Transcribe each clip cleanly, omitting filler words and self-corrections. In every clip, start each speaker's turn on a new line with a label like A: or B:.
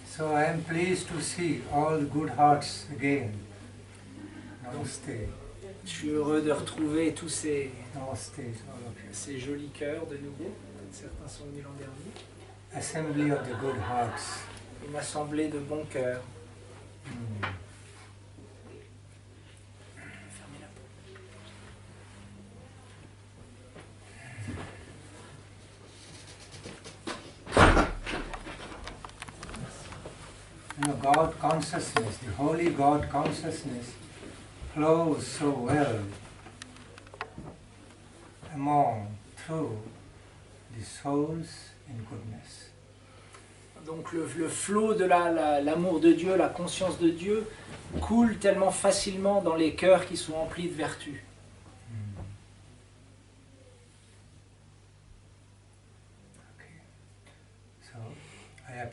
A: So I am pleased to see all good hearts again. Namaste.
B: Je suis heureux de retrouver tous ces,
A: Namaste, all of you.
B: ces jolis cœurs de nouveau. Certains sont venus l'an dernier.
A: Assembly of the good hearts.
B: Une assemblée de bons cœurs. Fermez la porte.
A: You know, God consciousness, the holy God consciousness flows so well through the souls in goodness.
B: Donc le flot de l'amour de Dieu, la conscience de Dieu, coule tellement facilement dans les cœurs qui sont remplis de vertu.
A: Okay. So I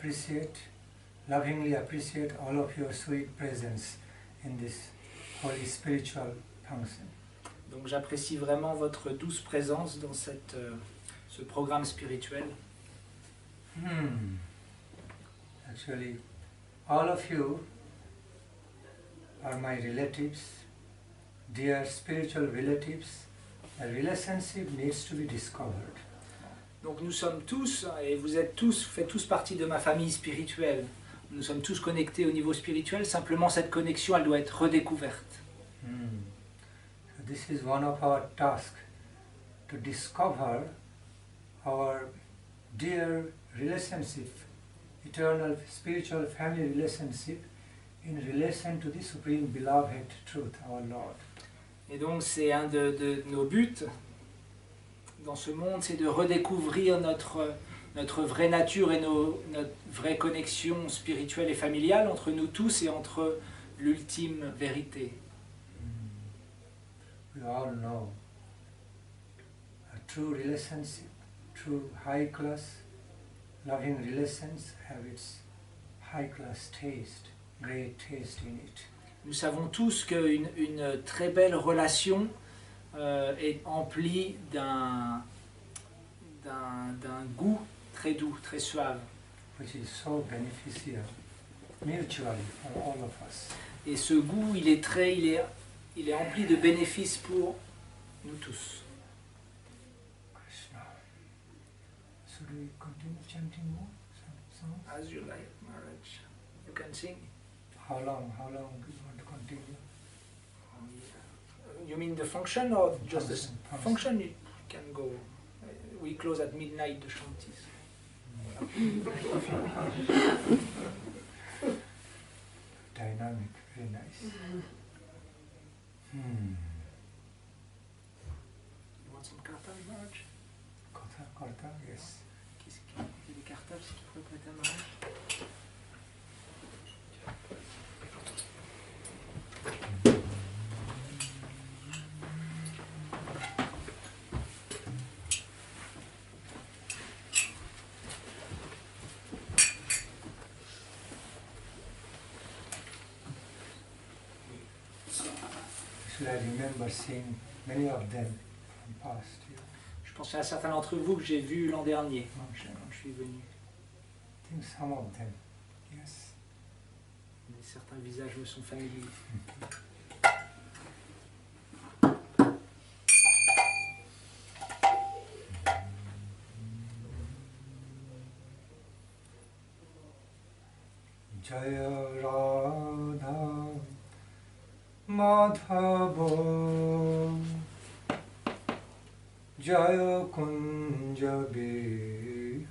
A: lovingly appreciate all of your sweet presence in this holy spiritual function.
B: Donc j'apprécie vraiment votre douce présence dans ce programme spirituel.
A: Actually, all of you are my relatives, dear spiritual relatives. A relationship needs to be discovered.
B: Donc nous sommes tous, et vous faites tous partie de ma famille spirituelle. Nous sommes tous connectés au niveau spirituel, simplement cette connexion, elle doit être redécouverte.
A: So this is one of our tasks, to discover our dear relationship, eternal spiritual family relationship in relation to the Supreme Beloved Truth, our Lord.
B: Et donc c'est un de nos buts dans ce monde, c'est de redécouvrir notre vraie nature et notre vraie connexion spirituelle et familiale entre nous tous et entre l'ultime vérité.
A: We all know a true relationship, true high class, loving relations have its high class taste, great taste in it.
B: Nous savons tous qu'une très belle relation est emplie d'un goût très doux, très suave.
A: Which is so beneficial mutually for all of us.
B: Et ce goût, il est empli de bénéfices pour nous tous.
A: Krishna. Should we continue chanting more? Some songs?
B: As you like, Maharaj. You can sing.
A: How long do you want to continue?
B: You mean the function or just the
A: Function.
B: function? You can go. We close at midnight, the shanties.
A: Dynamic, very nice.
B: You want some cartable, Maharaj?
A: Karta, yes.
B: Qu'est-ce qu'il y a des cartables qu'il faut prêter à Maharaj?
A: I remember seeing many of them from past year.
B: Je pense à certains d'entre vous que j'ai vus l'an dernier quand je suis venu.
A: I think some of them, yes.
B: Mais certains visages me sont familiers.
A: Jaya Radha Madhava Jaya Kunja Bihari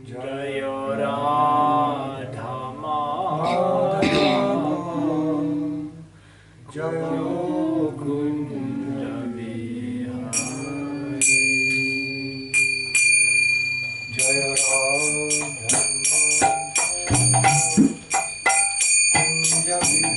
B: Jaya Radha Madhava
A: Jaya
B: Kunja Bihari
A: Jaya Radha Kunja Bihari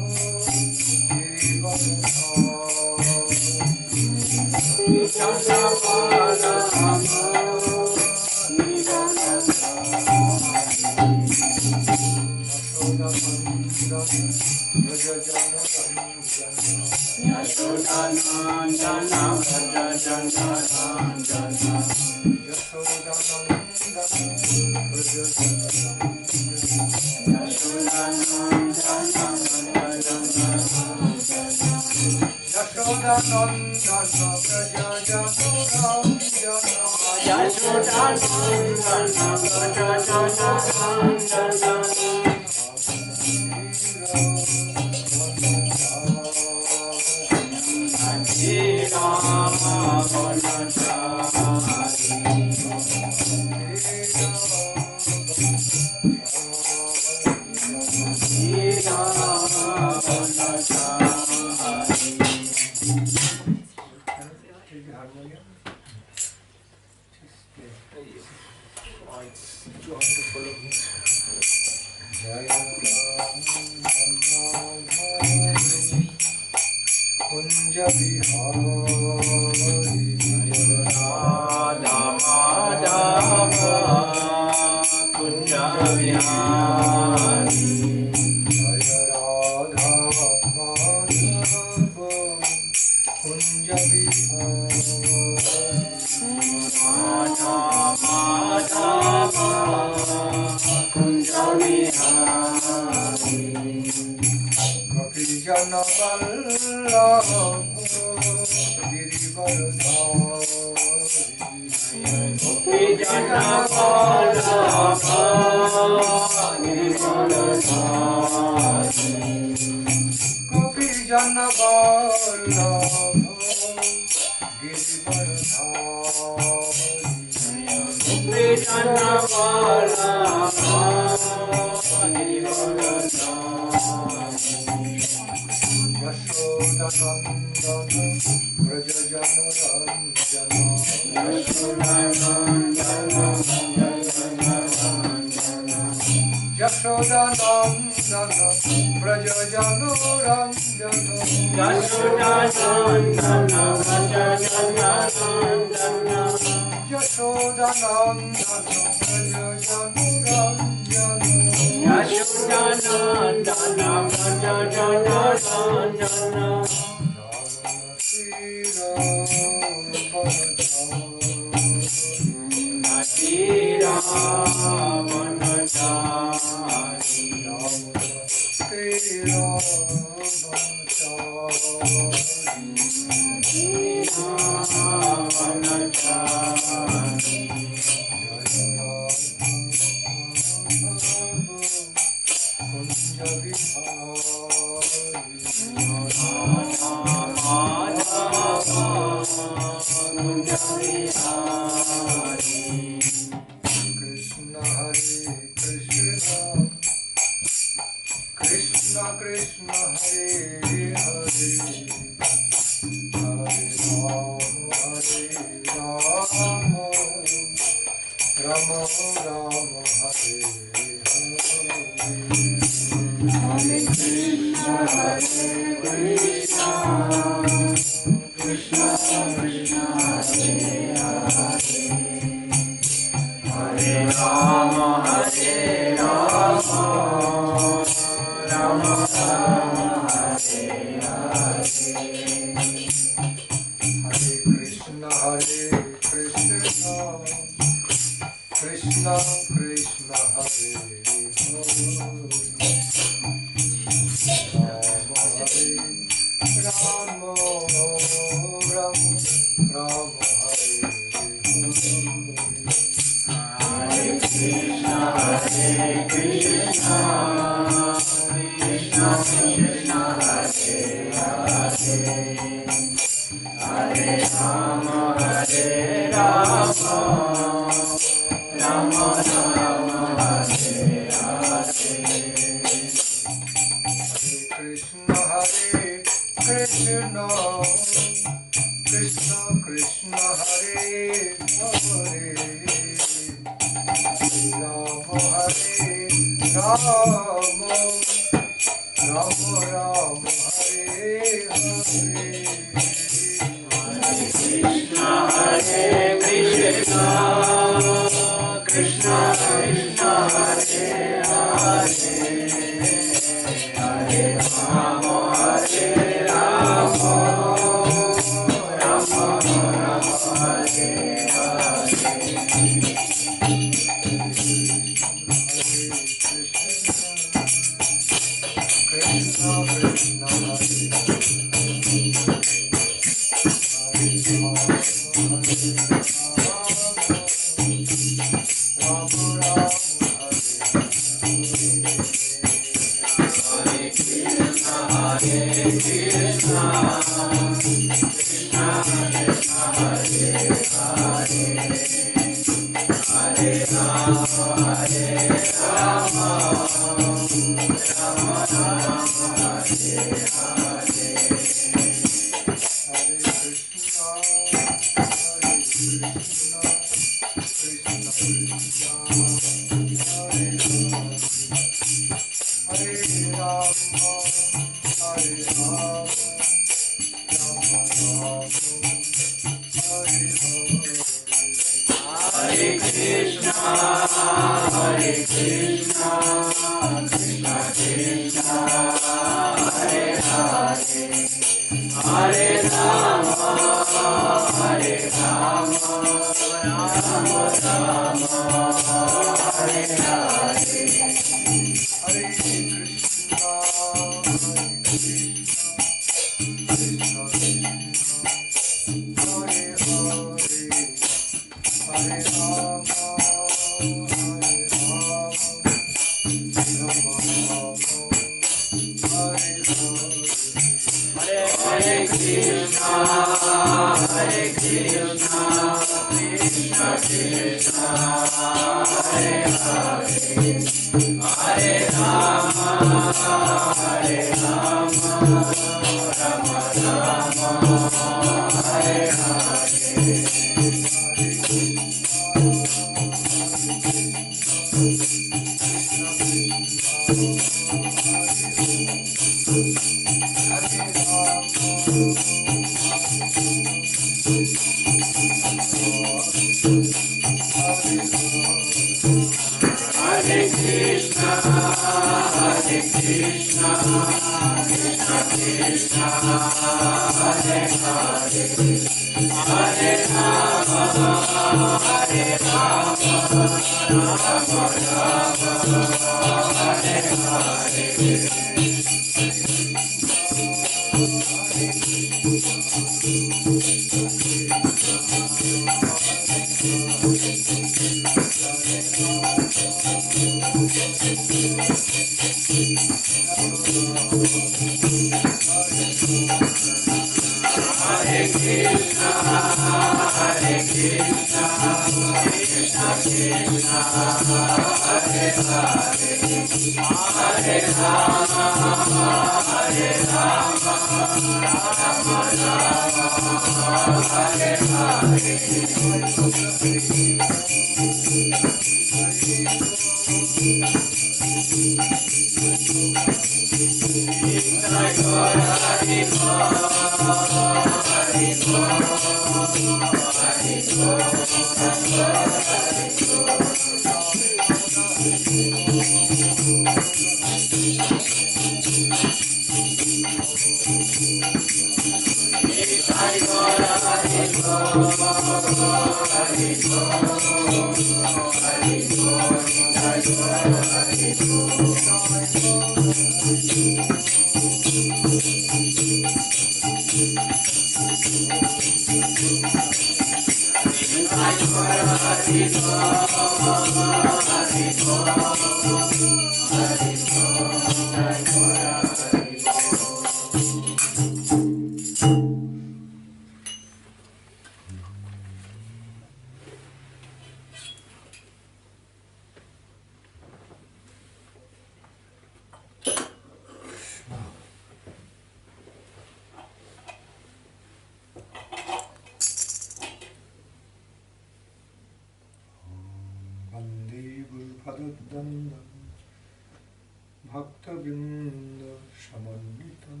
A: Samanitam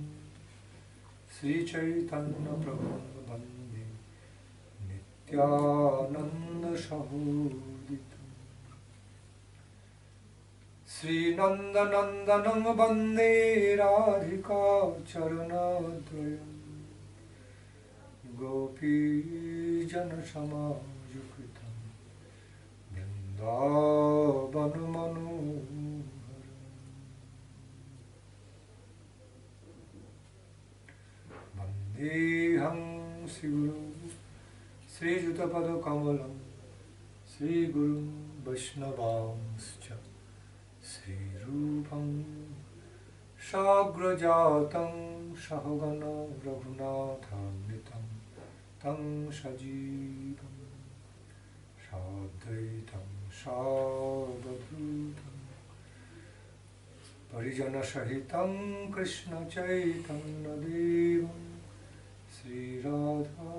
A: Sri Chaitanya Prabhu Bande Nityananda Sahoditam Sri Nanda Nandanam Bande Radhika Charanadvayam Gopi Jana Samajukritam Vrindavan Manoharam Vandeham Sri Guru Sri Jutapada Kamalam Sri Guru Vaishnavamscha Sri Rupam Shagrajatam Sahagana Raghunathamnitam Tam Sajivam Sadaitam Sadabhutam Parijana Sahitam Krishna Chaitanya Devam Sri Radha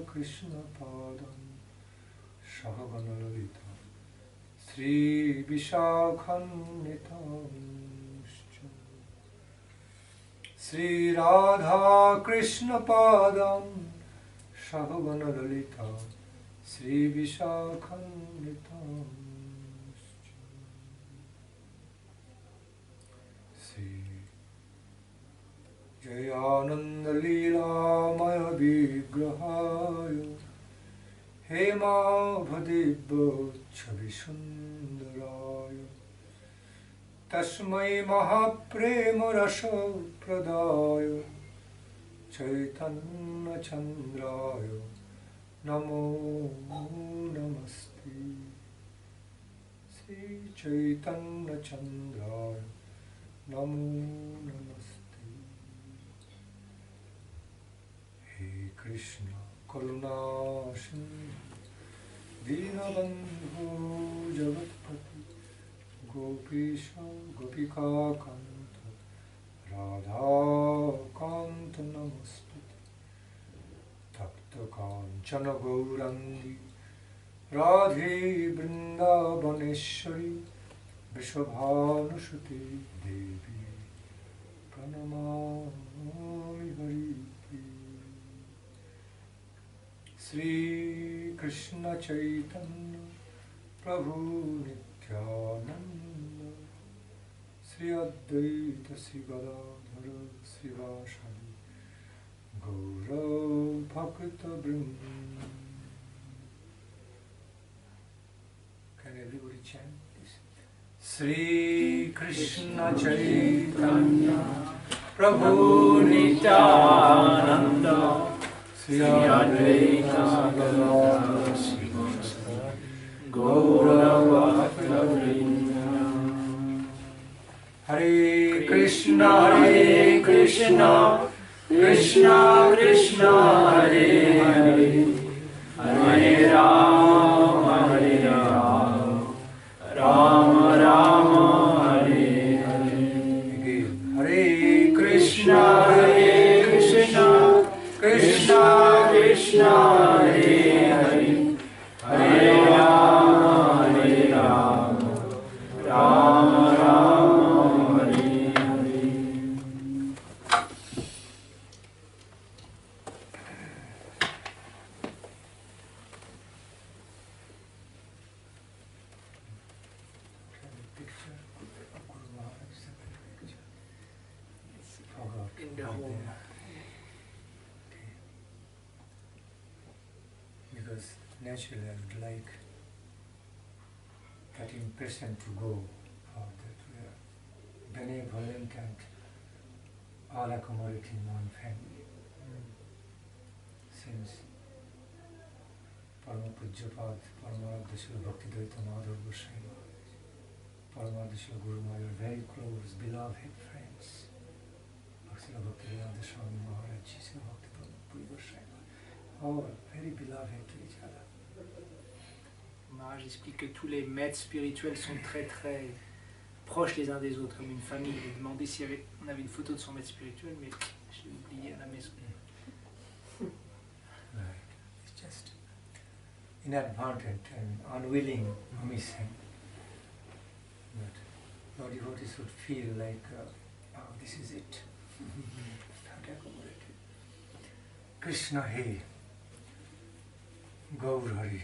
A: Krishna Padam Sahagana Lalita Sri Vishakhannitam Sri Radha Krishna Padam Sahagana Lalita Sri Vishakhannitam Sri Jayananda Leela Maya Vigrahaya Hema Bhadibha Chavisundaraya Tasmai Mahaprema Rasa Pradaya Chaitanya Chandraya Namo Namaste Sri Chaitanya Chandraya Namo Namaste He Krishna Karuna Sindhu Dinabandhu Jagatpati Gopisha Gopika Kanta Radha Kanta Namastuti Tapta Kanchana Gaurangi Radhe Vrindavaneshwari Vrishabhanusuti Devi Pranamami Hari Sri Krishna Chaitanya Prabhu Nityananda Sri Advaita Sri Gadadhara Sri Vashali Gaura Bhakta Vrinda. Can everybody chant this? Sri Krishna Chaitanya Prabhu Nityananda Sri Advaita Gadadhara Sri Vashali Gaura Bhakta Vrinda. Hare Krishna, Krishna Krishna, Hare Hare, Hare Rama, Rama Rama, Hare Hare. Again, Hare Krishna, Krishna Krishna, Hare Hare, Hare Rama, Rama Rama, Hare Hare. In the home. Because naturally I would like that impression to go out that we are benevolent and all accommodating one family. Since Parama Pujyapad, Paramaradhya Bhakti Dvaita Madhav Goswami, Paramaradhya Guru Maharaj, very close, beloved friends. Bhakti Swami Maharaj, Bhakti Puri Goswami, all very beloved to each other.
B: Maharaj explique que tous les maîtres spirituels sont très très proches les uns des autres, comme une famille. Il a demandé si on avait une photo de son maître spirituel, mais je l'ai oublié à la maison.
A: Right. It's just inadvertent and unwilling omission. But no devotees would feel like Oh, this is it. Krishna He, Gaur Hari.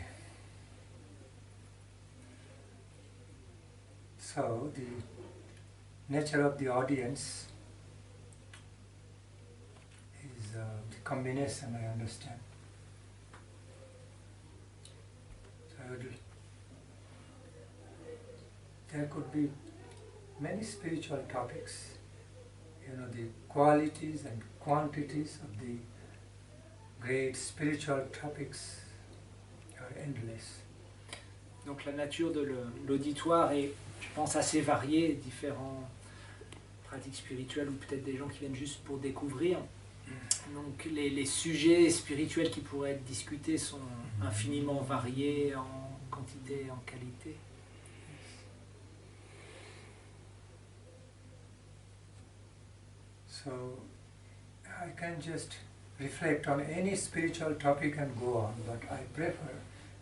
A: So the nature of the audience is the combination, I understand. So there could be many spiritual topics, you know, the qualities and quantities of the great spiritual topics are endless.
B: Donc la nature de l'auditoire est, je pense, assez variée, différentes pratiques spirituelles ou peut-être des gens qui viennent juste pour découvrir. Donc les sujets spirituels qui pourraient être discutés sont infiniment variés en quantité et en qualité.
A: So I can just reflect on any spiritual topic and go on, but I prefer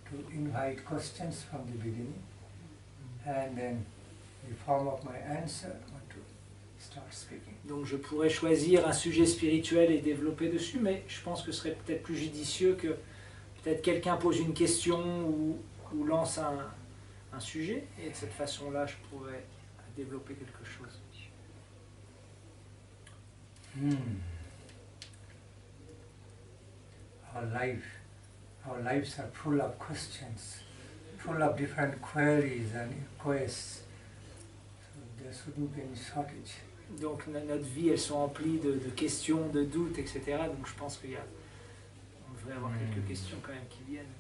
A: to invite questions from the beginning, and then in the form of my answer, I want to start speaking.
B: Donc je pourrais choisir un sujet spirituel et développer dessus, mais je pense que ce serait peut-être plus judicieux que peut-être quelqu'un pose une question ou lance un sujet, et de cette façon-là, je pourrais développer quelque chose.
A: Our lives are full of questions, full of different queries and requests. So there shouldn't be any shortage.
B: Donc notre vie, elles sont remplies de questions, de doutes, etc. Donc je pense qu'il y a, on devrait avoir quelques questions quand même qui viennent.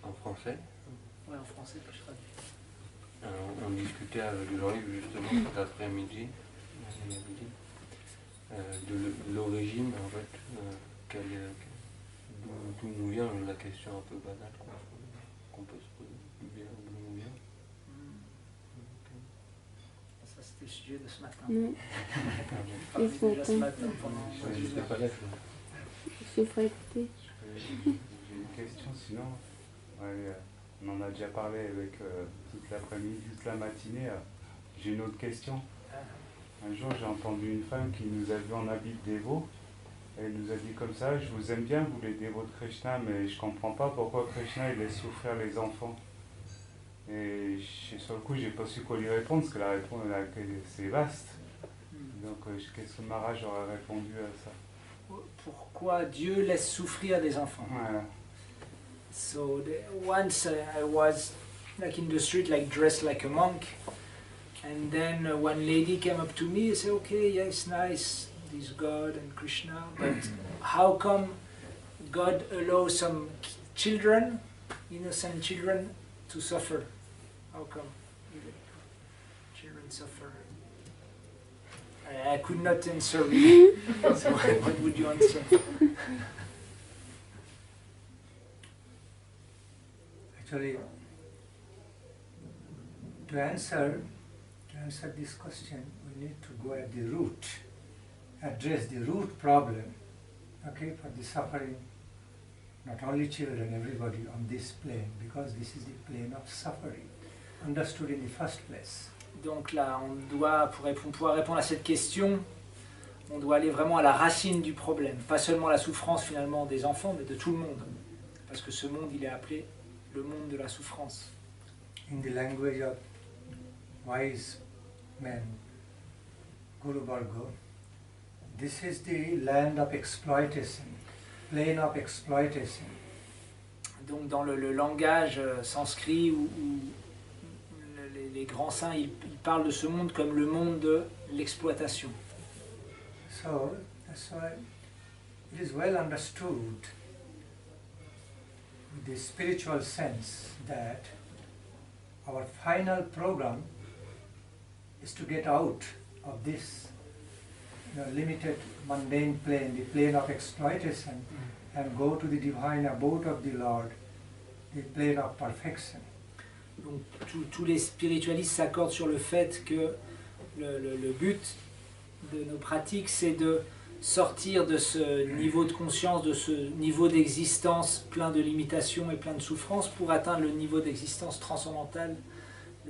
C: En français?
B: Ouais, en français, puis je traduis.
C: On discutait avec Jean-Yves justement cet après-midi de l'origine, en fait, d'où nous vient la question un peu banale qu'on peut se poser, d'où nous vient.
B: Ça c'était le sujet de ce matin.
D: Non.
B: Déjà ce matin pendant...
C: Je n'étais pas là.
D: Je ferai écouter.
E: J'ai une question, sinon, on en a déjà parlé avec toute l'après-midi, toute la matinée. J'ai une autre question. Un jour, j'ai entendu une femme qui nous a vu en habit de dévot. Elle nous a dit comme ça: je vous aime bien, vous les dévots de Krishna, mais je comprends pas pourquoi Krishna il laisse souffrir les enfants. Et sur le coup, j'ai pas su quoi lui répondre, parce que la réponse c'est vaste. Donc, qu'est-ce que Maharaj aurait répondu à ça?
B: Pourquoi Dieu laisse souffrir les enfants?
E: Voilà.
B: So once I was like in the street, like dressed like a monk, and then one lady came up to me and said, "Okay, yes, nice, this God and Krishna, but how come God allows some children, innocent children, to suffer? How come children suffer?" I could not answer really. So what would you answer?
A: Actually, to answer this question, we need to go at the root, address the root problem, okay, for the suffering, not only children, everybody on this plane, because this is the plane of suffering, understood in the first place.
B: Donc là, on doit, pour pouvoir répondre à cette question, on doit aller vraiment à la racine du problème, pas seulement la souffrance finalement des enfants, mais de tout le monde, parce que ce monde, il est appelé le monde de la souffrance.
A: In the language of wise men, Guru Varga, this is the land of exploitation, plane of exploitation.
B: Donc dans le langage sanskrit où les grands saints, ils parlent de ce monde comme le monde de l'exploitation.
A: So that's why it is well understood with the spiritual sense that our final program is to get out of this limited mundane plane, the plane of exploitation, and go to the divine abode of the Lord, the plane of perfection.
B: Donc tous les spiritualistes s'accordent sur le fait que le but de nos pratiques, c'est de sortir de ce niveau de conscience, de ce niveau d'existence plein de limitations et plein de souffrances pour atteindre le niveau d'existence transcendantale,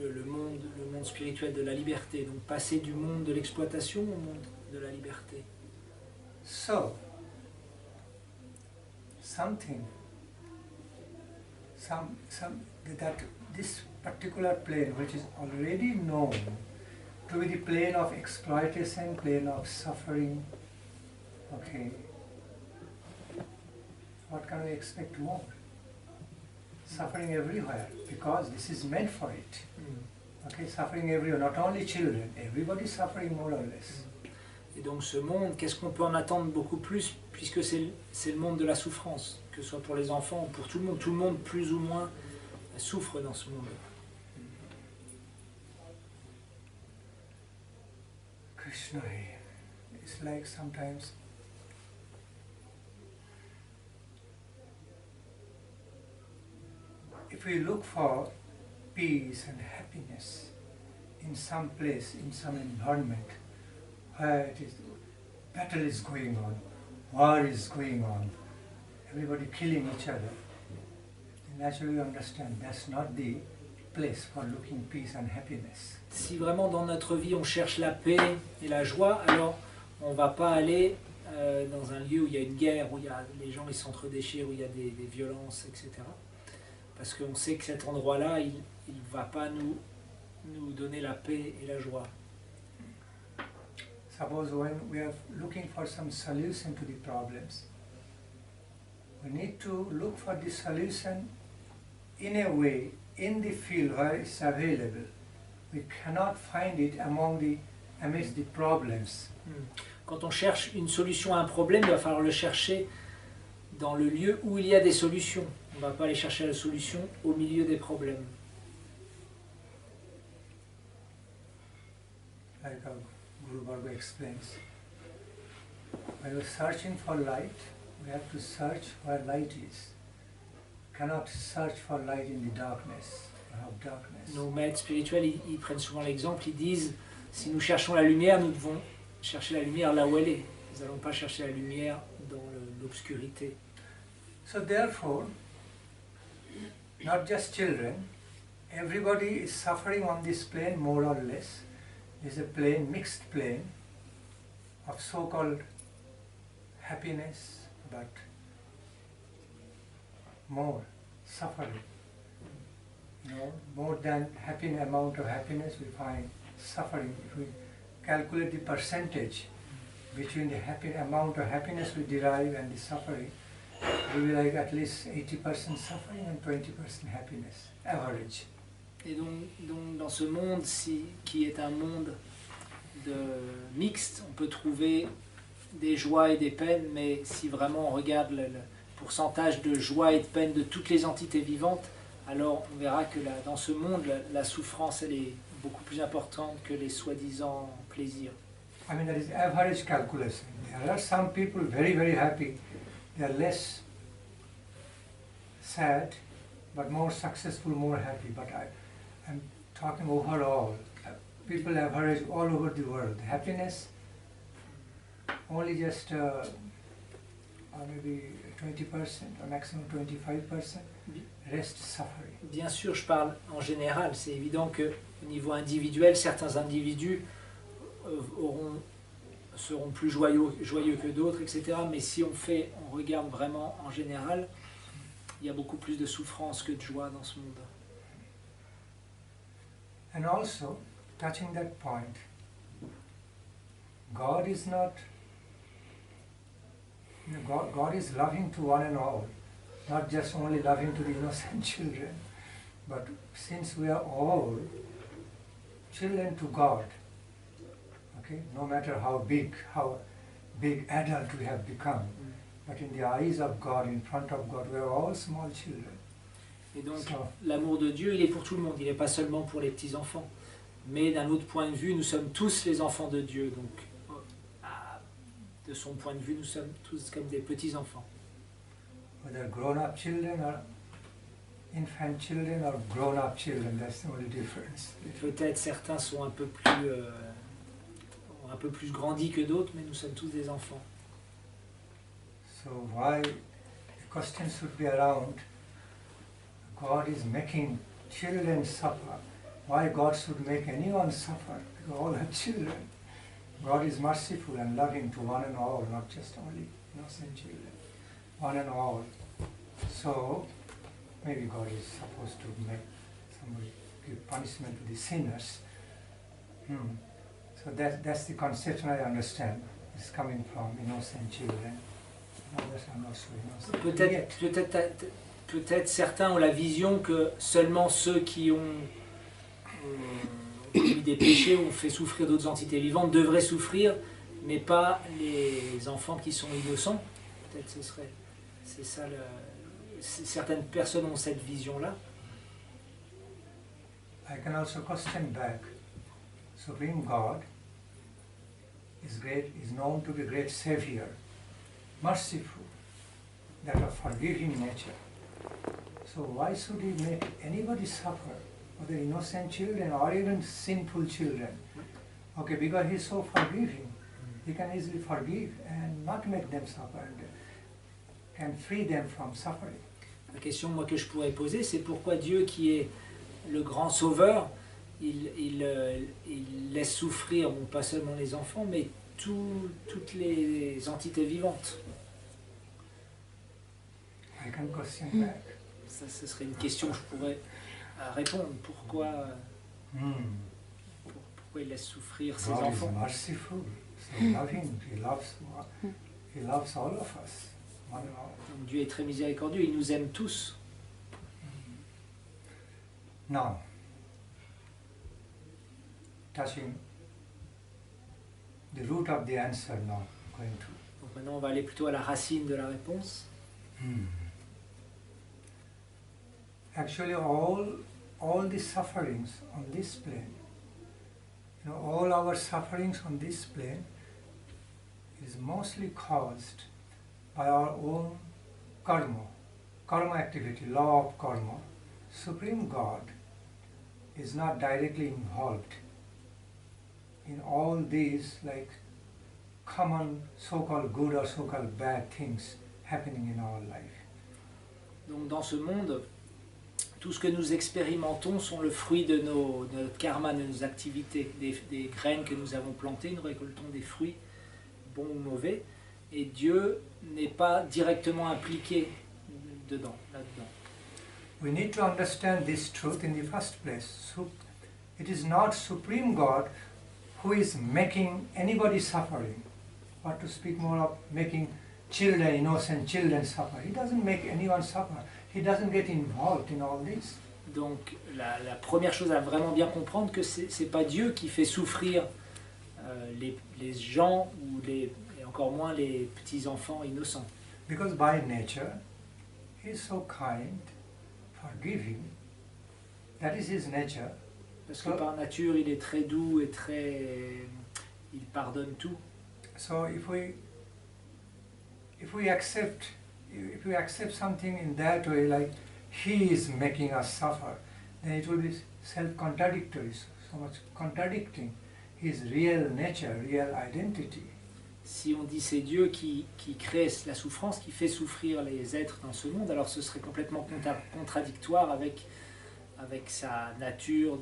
B: le monde spirituel de la liberté, donc passer du monde de l'exploitation au monde de la liberté.
A: So, that this particular plane, which is already known to be the plane of exploitation, plane of suffering, okay, what can we expect more? Suffering everywhere, because this is meant for it. Okay, suffering everywhere, not only children, everybody suffering more or less.
B: Et donc ce monde, qu'est-ce qu'on peut en attendre beaucoup plus, puisque c'est le monde de la souffrance, que ce soit pour les enfants ou pour tout le monde plus ou moins souffre dans ce monde.
A: Krishna, it's like sometimes if we look for peace and happiness in some place, in some environment, where it is, battle is going on, war is going on, everybody killing each other, then naturally you understand that's not the place for looking peace and happiness.
B: Si vraiment dans notre vie on cherche la paix et la joie, alors on ne va pas aller dans un lieu où il y a une guerre, où il y a, les gens s'entre-déchirent, où il y a des violences, etc. Parce qu'on sait que cet endroit-là, il ne va pas nous donner la paix et la joie.
A: Suppose when we are looking for some solution to the problems, we need to look for the solution in a way, in the field where it's available. We cannot find it amidst the problems.
B: Quand on cherche une solution à un problème, il va falloir le chercher dans le lieu où il y a des solutions. On ne va pas aller chercher la solution au milieu des problèmes.
A: Like our Guru Bhargava explains, when we're searching for light, we have to search where light is. We cannot search for light in the darkness.
B: Nos maîtres spirituels, ils prennent souvent l'exemple, ils disent, si nous cherchons la lumière, nous devons chercher la lumière là où elle est. Nous n'allons pas chercher la lumière dans l'obscurité.
A: So therefore, not just children, everybody is suffering on this plane more or less. It's a plane, mixed plane of so-called happiness, but more suffering. You know, more than amount of happiness we find suffering. If we calculate the percentage between the amount of happiness we derive and the suffering, we will like at least 80% suffering and 20% happiness, average.
B: Et donc dans ce monde qui est un monde mixte, on peut trouver des joies et des peines, mais si vraiment on regarde le pourcentage de joie et de peine de toutes les entités vivantes, alors on verra que dans ce monde, la souffrance elle est beaucoup plus importante que les soi-disant plaisirs.
A: I mean, that is average calculation. There are some people very, very happy. They are less sad, but more successful, more happy. But I'm talking overall. People average all over the world. Happiness, only just maybe 20% or maximum 25%. Reste suffering.
B: Bien sûr, je parle en général. C'est évident qu'au niveau individuel, certains individus seront plus joyeux que d'autres, etc. Mais si on regarde vraiment en général, il y a beaucoup plus de souffrance que de joie dans ce monde.
A: And also, touching that point, God is not, God is loving to one and all, not just only loving to the innocent children, but since we are all children to God, okay, no matter how big adult we have become, but in the eyes of God, in front of God, we are all small children.
B: Et donc, l'amour de Dieu, il est pour tout le monde, il n'est pas seulement pour les petits-enfants. Mais d'un autre point de vue, nous sommes tous les enfants de Dieu. Donc, de son point de vue, nous sommes tous comme des petits-enfants.
A: Whether grown-up children or infant children or grown-up children, that's the only difference.
B: Peut-être certains sont un peu plus grandis que d'autres, mais nous sommes tous des enfants.
A: So why the question should be around, God is making children suffer. why God should make anyone suffer, because all are children. God is merciful and loving to one and all, not just only innocent children, one and all. So maybe God is supposed to make somebody give punishment to the sinners. So that's the conception I understand. It's coming from innocent children. Others are not so innocent.
B: Peut-être certains ont la vision que seulement ceux qui ont commis des péchés ou ont fait souffrir d'autres entités vivantes devraient souffrir, mais pas les enfants qui sont innocents. Peut-être c'est ça certaines personnes ont cette vision-là.
A: I can also question back. Supreme God is known to be great Savior, merciful, that of forgiving nature. So why should He make anybody suffer, whether innocent children or even sinful children? Okay, because He is so forgiving, He can easily forgive and not make them suffer, and can free them from suffering.
B: La question moi, que je pourrais poser, c'est pourquoi Dieu, qui est le grand sauveur, il laisse souffrir, bon, pas seulement les enfants, mais toutes les entités vivantes.
A: I can question back.
B: Ça, ce serait une question que je pourrais répondre. Pourquoi il laisse souffrir ses enfants?
A: God is merciful, so loving. He loves all of us. One and all.
B: Donc Dieu est très miséricordieux, il nous aime tous.
A: Now, touching the root of the answer now, going to.
B: Donc maintenant on va aller plutôt à la racine de la réponse.
A: Actually, all the sufferings on this plane, all our sufferings on this plane is mostly caused by our own karma activity, law of karma. Supreme God is not directly involved in all these like common so-called good or so-called bad things happening in our life.
B: Donc dans ce monde, tout ce que nous expérimentons sont le fruit de notre karma, de nos activités, des graines que nous avons plantées, nous récoltons des fruits, bons ou mauvais, et Dieu n'est pas directement impliqué là-dedans.
A: We need to understand this truth in the first place. So it is not Supreme God who is making anybody suffering, or to speak more of making children, innocent children suffer. He doesn't make anyone suffer. He doesn't get involved in all this.
B: Donc la première chose à vraiment bien comprendre, que c'est pas Dieu qui fait souffrir les gens et encore moins les petits enfants innocents.
A: Because by nature, He is so kind, forgiving. That is His nature.
B: Parce que par nature, il est très doux et il pardonne tout.
A: So if we accept something in that way, like He is making us suffer, then it will be self-contradictory, so much contradicting His real nature, real identity.
B: Si on dit c'est Dieu qui crée la souffrance, qui fait souffrir les êtres dans ce monde, alors ce serait complètement contradictoire avec sa nature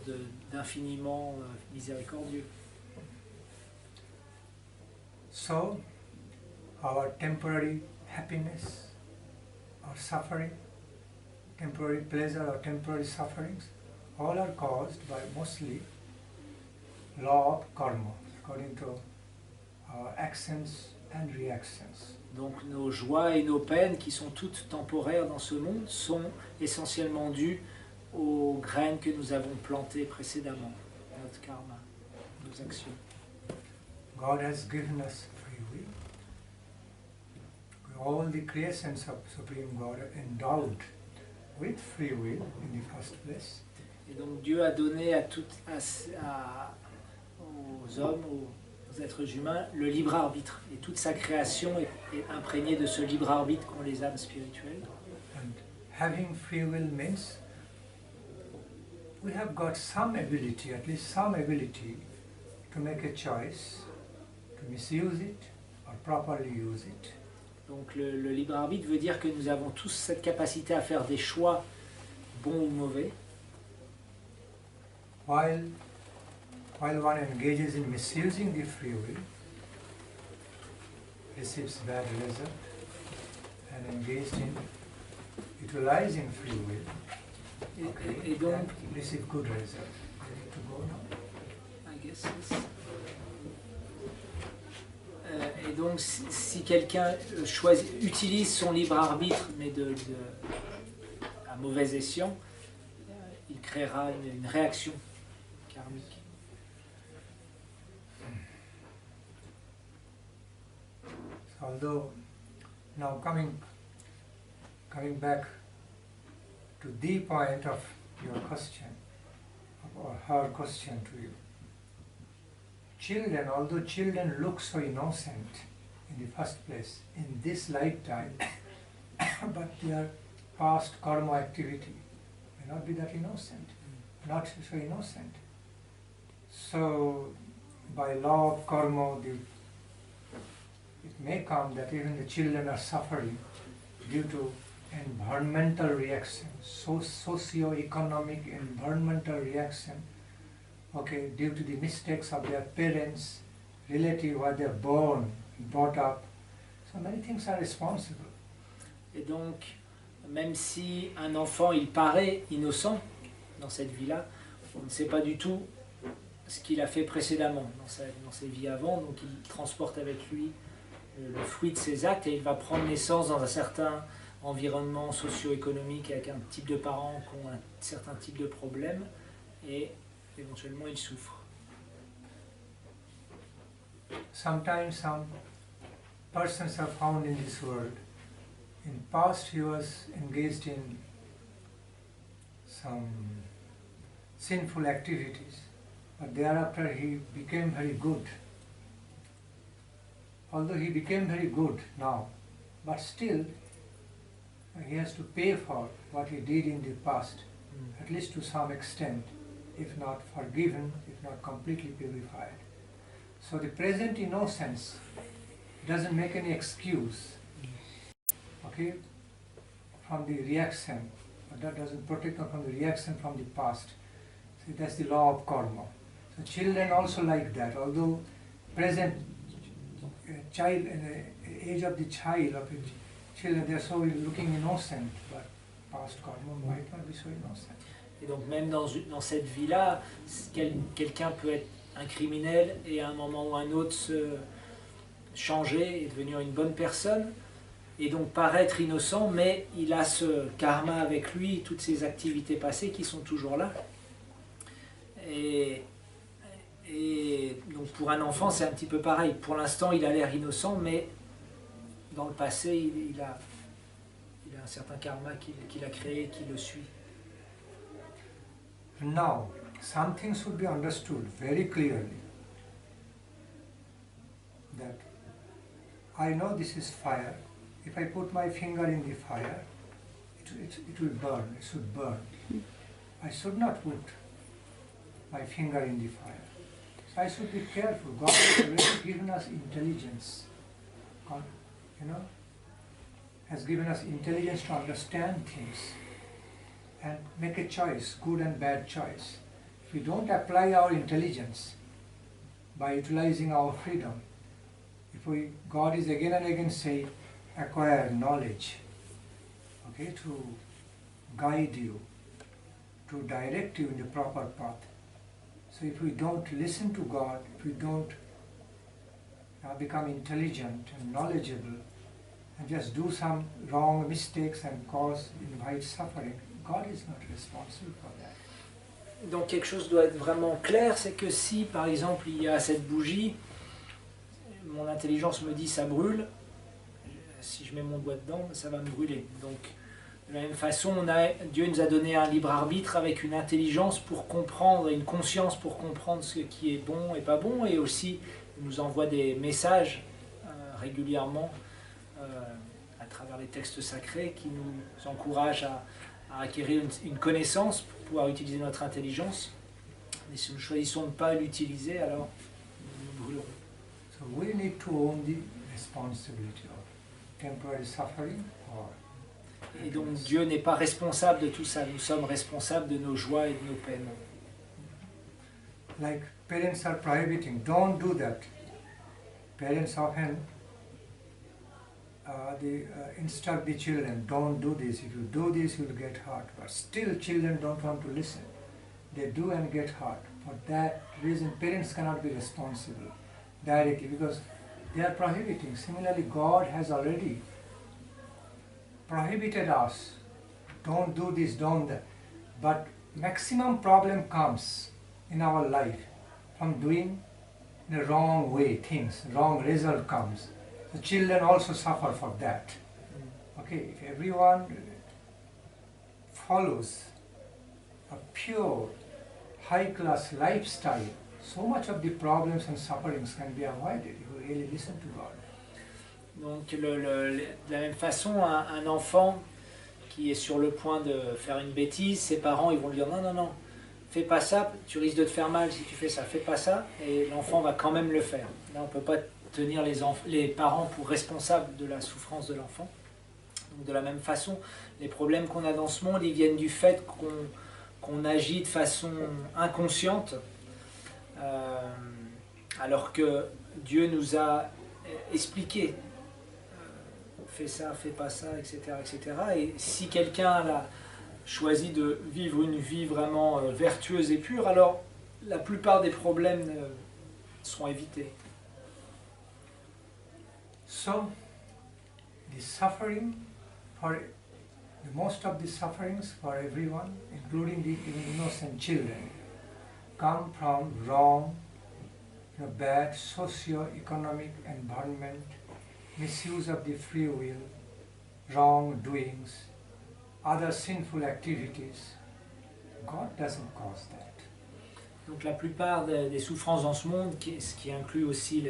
B: d'infiniment miséricordieux.
A: So, our temporary happiness or suffering, temporary pleasure or temporary sufferings, all are caused by mostly law of karma, according to our actions and reactions.
B: Donc nos joies et nos peines, qui sont toutes temporaires dans ce monde, sont essentiellement dues aux graines que nous avons plantées précédemment, notre karma, nos actions.
A: God has given us free will. All the creations of Supreme God are endowed with free will in the first place.
B: Et donc Dieu a donné aux hommes, aux êtres humains, le libre arbitre. Et toute sa création est imprégnée de ce libre arbitre qu'ont les âmes spirituelles.
A: And having free will means we have got some ability, at least some ability, to make a choice, to misuse it or properly use it.
B: Donc le libre arbitre veut dire que nous avons tous cette capacité à faire des choix bons ou mauvais.
A: while one engages in misusing the free will, receives bad result, and engaged in utilizing free will,
B: Et donc,
A: and receive good result. Ready to go now?
B: I guess yes. Et donc, si quelqu'un utilise son libre arbitre, mais à mauvais escient, il créera une réaction karmique.
A: So although, now coming back to the point of your question, or her question to you. Children, although children look so innocent in the first place, in this lifetime, but their past karma activity may not be that innocent, not so innocent. So, by law of karma, it may come that even the children are suffering due to environmental reaction, socio-economic environmental reaction, okay, due to the mistakes of their parents, relative, where they are born, brought up. So many things are responsible.
B: Et donc, même si un enfant, il paraît innocent dans cette vie-là, on ne sait pas du tout ce qu'il a fait précédemment, dans ses vies avant, donc il transporte avec lui le fruit de ses actes et il va prendre naissance dans un certain environnement socio-économique avec un type de parents qui ont un certain type de problème et éventuellement il souffre.
A: Sometimes some persons are found in this world. In past he was engaged in some sinful activities, but thereafter he became very good. Although he became very good now, but still he has to pay for what he did in the past, at least to some extent, if not forgiven, if not completely purified. So the present innocence doesn't make any excuse, okay, from the reaction, but that doesn't protect them from the reaction from the past. See, that's the law of karma. So children also like that, although present child, in the age of the child, of the children, they are so looking innocent, but past karma might not be so innocent.
B: Et donc même dans cette vie-là, quelqu'un peut être un criminel et à un moment ou un autre se changer et devenir une bonne personne et donc paraître innocent, mais il a ce karma avec lui, toutes ses activités passées qui sont toujours là. Et donc pour un enfant c'est un petit peu pareil, pour l'instant il a l'air innocent, mais dans le passé il a un certain karma qu'il a créé, qui le suit.
A: Now, something should be understood very clearly, that I know this is fire. If I put my finger in the fire, it will burn, it should burn. I should not put my finger in the fire. So I should be careful. God has already given us intelligence. God, has given us intelligence to understand things and make a choice, good and bad choice. If we don't apply our intelligence by utilizing our freedom, God is again and again saying, acquire knowledge, okay, to guide you, to direct you in the proper path. So if we don't listen to God, if we don't become intelligent and knowledgeable, and just do some wrong mistakes and invite suffering, God is not responsible for that.
B: Donc quelque chose doit être vraiment clair, c'est que si par exemple il y a cette bougie, mon intelligence me dit ça brûle, si je mets mon doigt dedans, ça va me brûler. Donc de la même façon, Dieu nous a donné un libre arbitre avec une intelligence pour comprendre, une conscience pour comprendre ce qui est bon et pas bon, et aussi il nous envoie des messages régulièrement à travers les textes sacrés qui nous encouragent à acquérir une connaissance pour pouvoir utiliser notre intelligence. Mais si nous choisissons de ne pas l'utiliser, alors nous brûlerons.
A: So we need to own the responsibility of temporary suffering or
B: Et donc Dieu n'est pas responsable de tout ça, nous sommes responsables de nos joies et de nos peines.
A: like parents are prohibiting, don't do that. Parents often instruct the children, don't do this. If you do this, you will get hurt. But still children don't want to listen. They do and get hurt. For that reason, parents cannot be responsible directly because they are prohibiting. Similarly, God has already prohibited us. Don't do this, don't that. But maximum problem comes in our life from doing the wrong way things, wrong result comes. The children also suffer for that. Okay, if everyone follows a pure, high-class lifestyle, so much of the problems and sufferings can be avoided if we really listen to God.
B: Donc de la même façon, un enfant qui est sur le point de faire une bêtise, ses parents ils vont lui dire non, non, non, fais pas ça, tu risques de te faire mal si tu fais ça, fais pas ça, et l'enfant va quand même le faire. Là on ne peut pas tenir les parents pour responsables de la souffrance de l'enfant. Donc de la même façon, les problèmes qu'on a dans ce monde, ils viennent du fait qu'on agit de façon inconsciente, alors que Dieu nous a expliqué fais ça, fais pas ça, etc. etc. Et si quelqu'un a choisi de vivre une vie vraiment vertueuse et pure, alors la plupart des problèmes seront évités.
A: So, the suffering the most of the sufferings for everyone, including the innocent children, come from wrong, bad socio-economic environment, misuse of the free will, wrongdoings, other sinful activities. God doesn't cause that.
B: Donc la plupart des souffrances dans ce monde, ce qui inclut aussi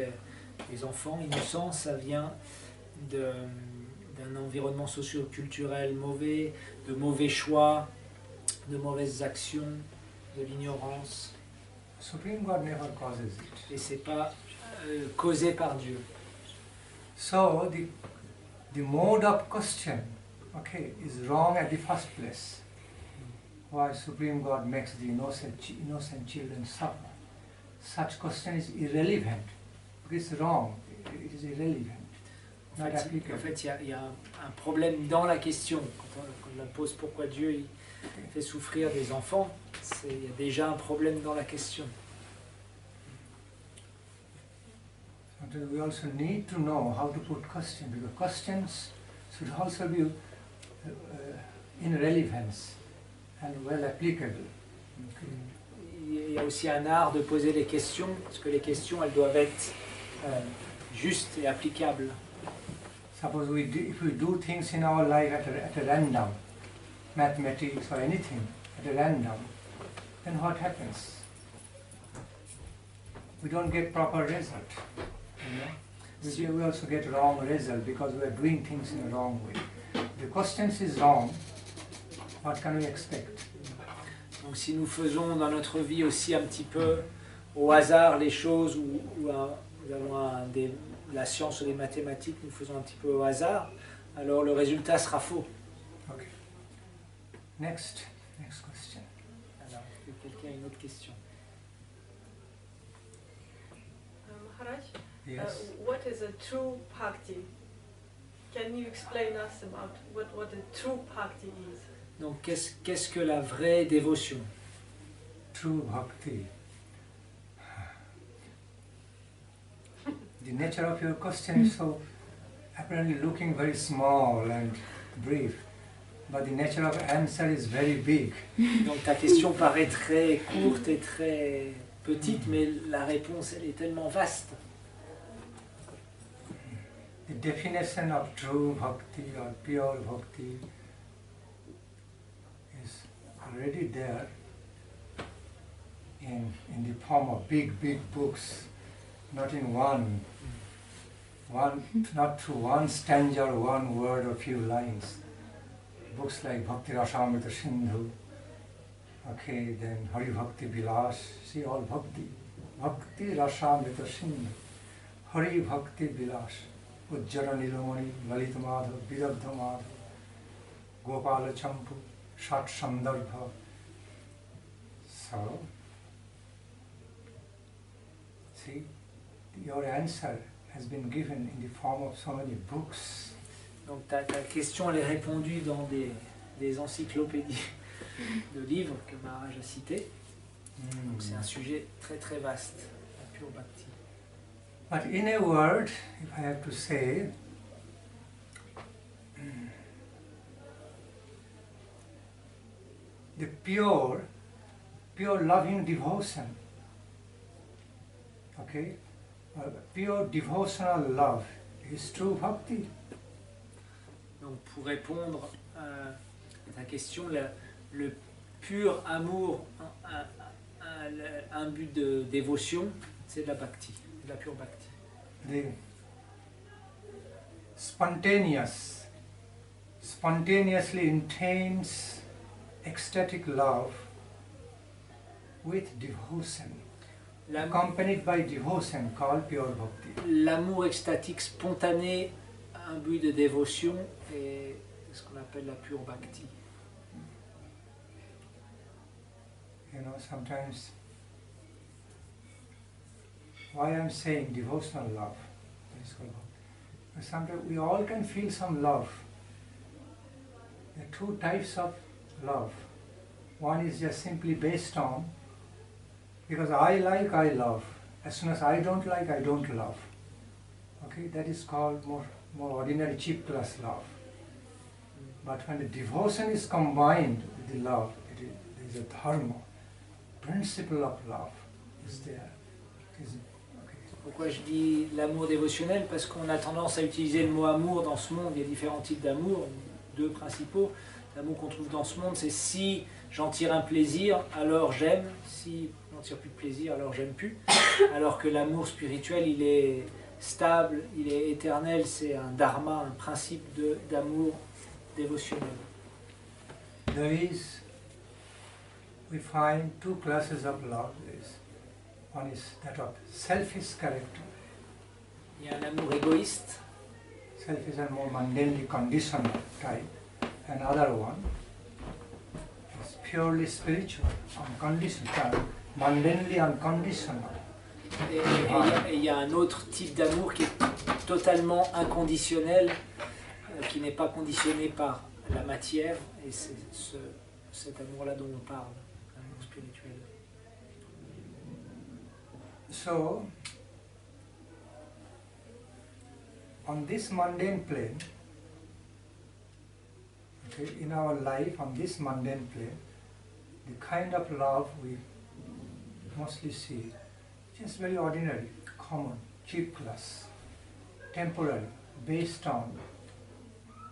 B: les enfants innocents, ça vient d'un environnement socio-culturel mauvais, de mauvais choix, de mauvaises actions, de l'ignorance.
A: Supreme God never causes it.
B: Et c'est pas causé par Dieu.
A: So the mode of question, okay, is wrong at the first place. Why Supreme God makes the innocent children suffer? Such question is irrelevant. It's wrong. It is irrelevant.
B: En fait, il y a un problème dans la question. Quand on la pose pourquoi Dieu il fait souffrir des enfants, il y a déjà un problème dans la question.
A: We also need to know how to put questions, because questions should also be in relevance and well applicable.
B: Il y a aussi un art de poser les questions, parce que les questions, elles doivent être justes et applicables.
A: Suppose if we do things in our life at a random, mathematics or anything at a random, then what happens? We don't get proper result. You know? We also get wrong result because we are doing things in a wrong way. The questions is wrong, what can we expect?
B: Donc si nous faisons dans notre vie aussi un petit peu au hasard les choses, ou nous avons la science ou les mathématiques, nous faisons un petit peu au hasard, alors le résultat sera faux.
A: Okay. Next question.
B: Alors, est-ce que quelqu'un a une autre question?
F: Maharaj,
A: Yes.
F: what is a true bhakti? Can you explain us about what a true bhakti is?
B: Donc qu'est-ce que la vraie dévotion?
A: True bhakti. The nature of your question is so apparently looking very small and brief, but the nature of answer is very big.
B: Donc ta question paraît très courte et très petite, mais la réponse elle est tellement vaste.
A: The definition of true bhakti or pure bhakti is already there in the form of big books, not in not through one stanza or one word or few lines. Books like Bhakti Rasamrita Sindhu, okay, then Hari Bhakti Vilas, see all Bhakti Rasamrita Sindhu, Hari Bhakti Vilas, Ujjara Nilomani, Lalita Madhav, Vidabdha Madhav, Gopala Champu, Shat Sandarbha. So, Bhakti, your answer has been given in the form of so many books.
B: Donc ta question elle est répondue dans des encyclopédies de livres que Maharaj a cités. Donc c'est un sujet très très vaste, la pure Bhakti.
A: But in a word, if I have to say, the pure loving devotion, okay, pure devotional love is true bhakti.
B: Donc pour répondre à ta question, le pur amour, un but de dévotion, c'est de la bhakti, de la pure bhakti.
A: The spontaneously intense, ecstatic love with devotion, accompanied by devotion, called pure bhakti.
B: L'amour extatique spontané, un but de dévotion, est ce qu'on appelle la pure bhakti.
A: You know, sometimes why I'm saying devotional love, it's called bhakti. Sometimes we all can feel some love. There are two types of love. One is just simply based on, because I like, I love. As soon as I don't like, I don't love. Okay, that is called more ordinary cheap class love. But when the devotion is combined with the love, there is a dharma, principle of love is there.
B: Pourquoi je dis l'amour dévotionnel? Parce qu'on a tendance à utiliser le mot amour dans ce monde. Il y a différents types d'amour, deux principaux. L'amour qu'on trouve dans ce monde, c'est si j'en tire un plaisir, alors j'aime. Si j'en tire plus de plaisir, alors j'aime plus. Alors que l'amour spirituel, il est stable, il est éternel. C'est un dharma, un principe d'amour dévotionnel.
A: We find two classes of love. One is that of selfish character.
B: Il y a un amour égoïste.
A: Selfish and more mundanely conditional type. Another one is purely spiritual, unconditional, mundanely unconditional.
B: Et il y a un autre type d'amour qui est totalement inconditionnel, qui n'est pas conditionné par la matière, et c'est cet amour-là dont on parle, l'amour spirituel.
A: So, on this mundane plane, okay, in our life, on this mundane plane, the kind of love we mostly see, just very ordinary, common, cheap class, temporary, based on,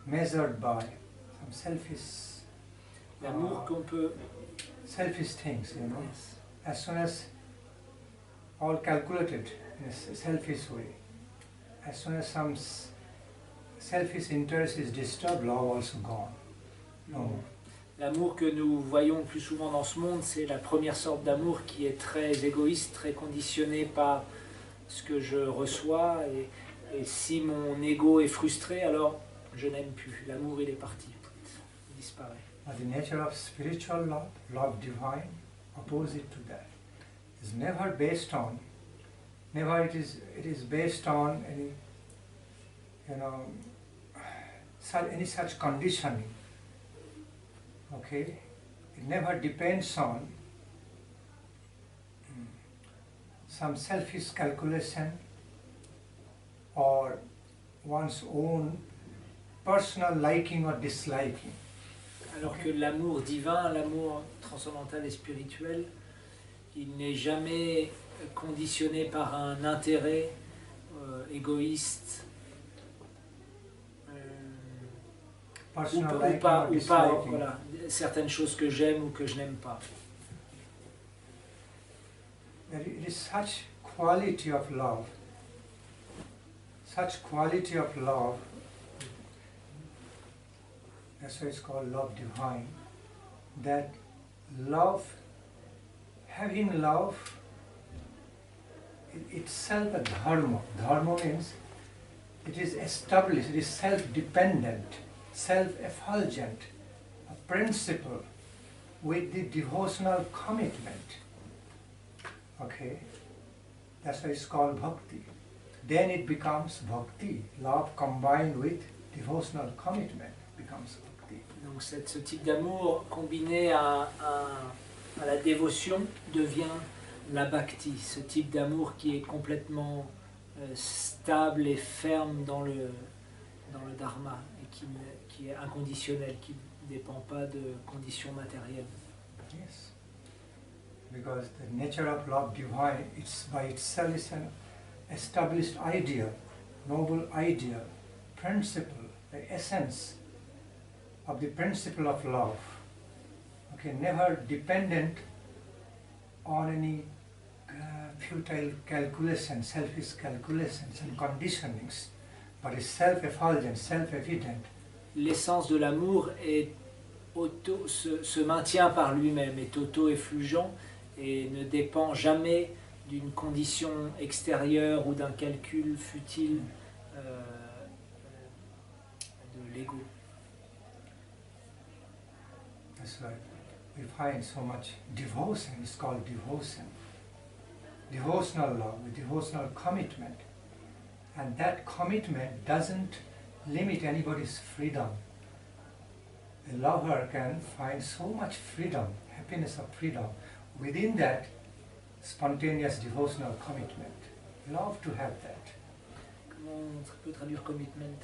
A: measured by some selfish,
B: l'amour qu'on peut,
A: selfish things, you know.
B: yes.
A: As soon as all calculated in a selfish way. As soon as some selfish interest is disturbed, love also gone. No.
B: L'amour que nous voyons le plus souvent dans ce monde, c'est la première sorte d'amour qui est très égoïste, très conditionné par ce que je reçois. Et si mon ego est frustré, alors je n'aime plus. L'amour, il est parti, il disparaît.
A: But the nature of spiritual love, love divine, opposite to that, is never based on, never it is based on any, you know, any such conditioning. Okay, it never depends on some selfish calculation or one's own personal liking or disliking.
B: Alors que l'amour divin, l'amour transcendantal et spirituel, il n'est jamais conditionné par un intérêt égoïste ou pas voilà, certaines choses que j'aime ou que je n'aime pas.
A: It is such quality of love, that's why it's called love divine, that love, having love, itself a dharma. Dharma means it is established, it is self-dependent, self-effulgent, a principle with the devotional commitment. Okay? That's why it's called Bhakti. Then it becomes Bhakti. Love combined with devotional commitment becomes Bhakti.
B: Donc ce type d'amour combiné à la dévotion devient la Bhakti. Ce type d'amour qui est complètement stable et ferme dans le dharma et qui est inconditionnel, qui ne dépend pas de conditions matérielles.
A: Yes. Because the nature of love divine, it's by itself is an established idea, noble idea, principle, the essence of the principle of love. Okay, never dependent on any futile calculations, selfish calculations and conditionings, but is self-effulgent, self-evident.
B: L'essence de l'amour se maintient par lui-même, est auto-effulgent et ne dépend jamais d'une condition extérieure ou d'un calcul futile de l'ego.
A: That's right. We find so much devotion, it's called devotion. Devotional love, with devotional commitment. And that commitment doesn't limit anybody's freedom. A lover can find so much freedom, happiness of freedom, within that spontaneous devotional commitment. Love to have that.
B: Comment on peut traduire commitment?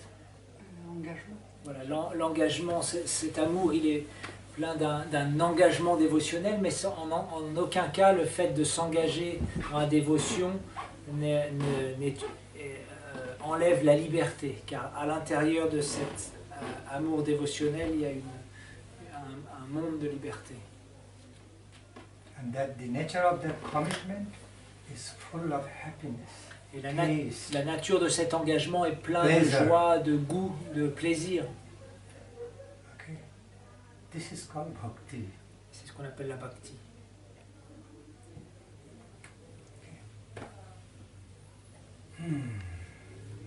A: Engagement.
B: Voilà, l'engagement, cet amour, il est plein d'un engagement dévotionnel, mais en aucun cas le fait de s'engager dans la dévotion enlève la liberté, car à l'intérieur de cet amour dévotionnel, il y a un monde de liberté.
A: And that the nature of that commitment is full of happiness.
B: Et la nature de cet engagement est plein de joie, de goût, de plaisir.
A: Okay. This is called Bhakti.
B: C'est ce qu'on appelle la Bhakti.
A: Okay.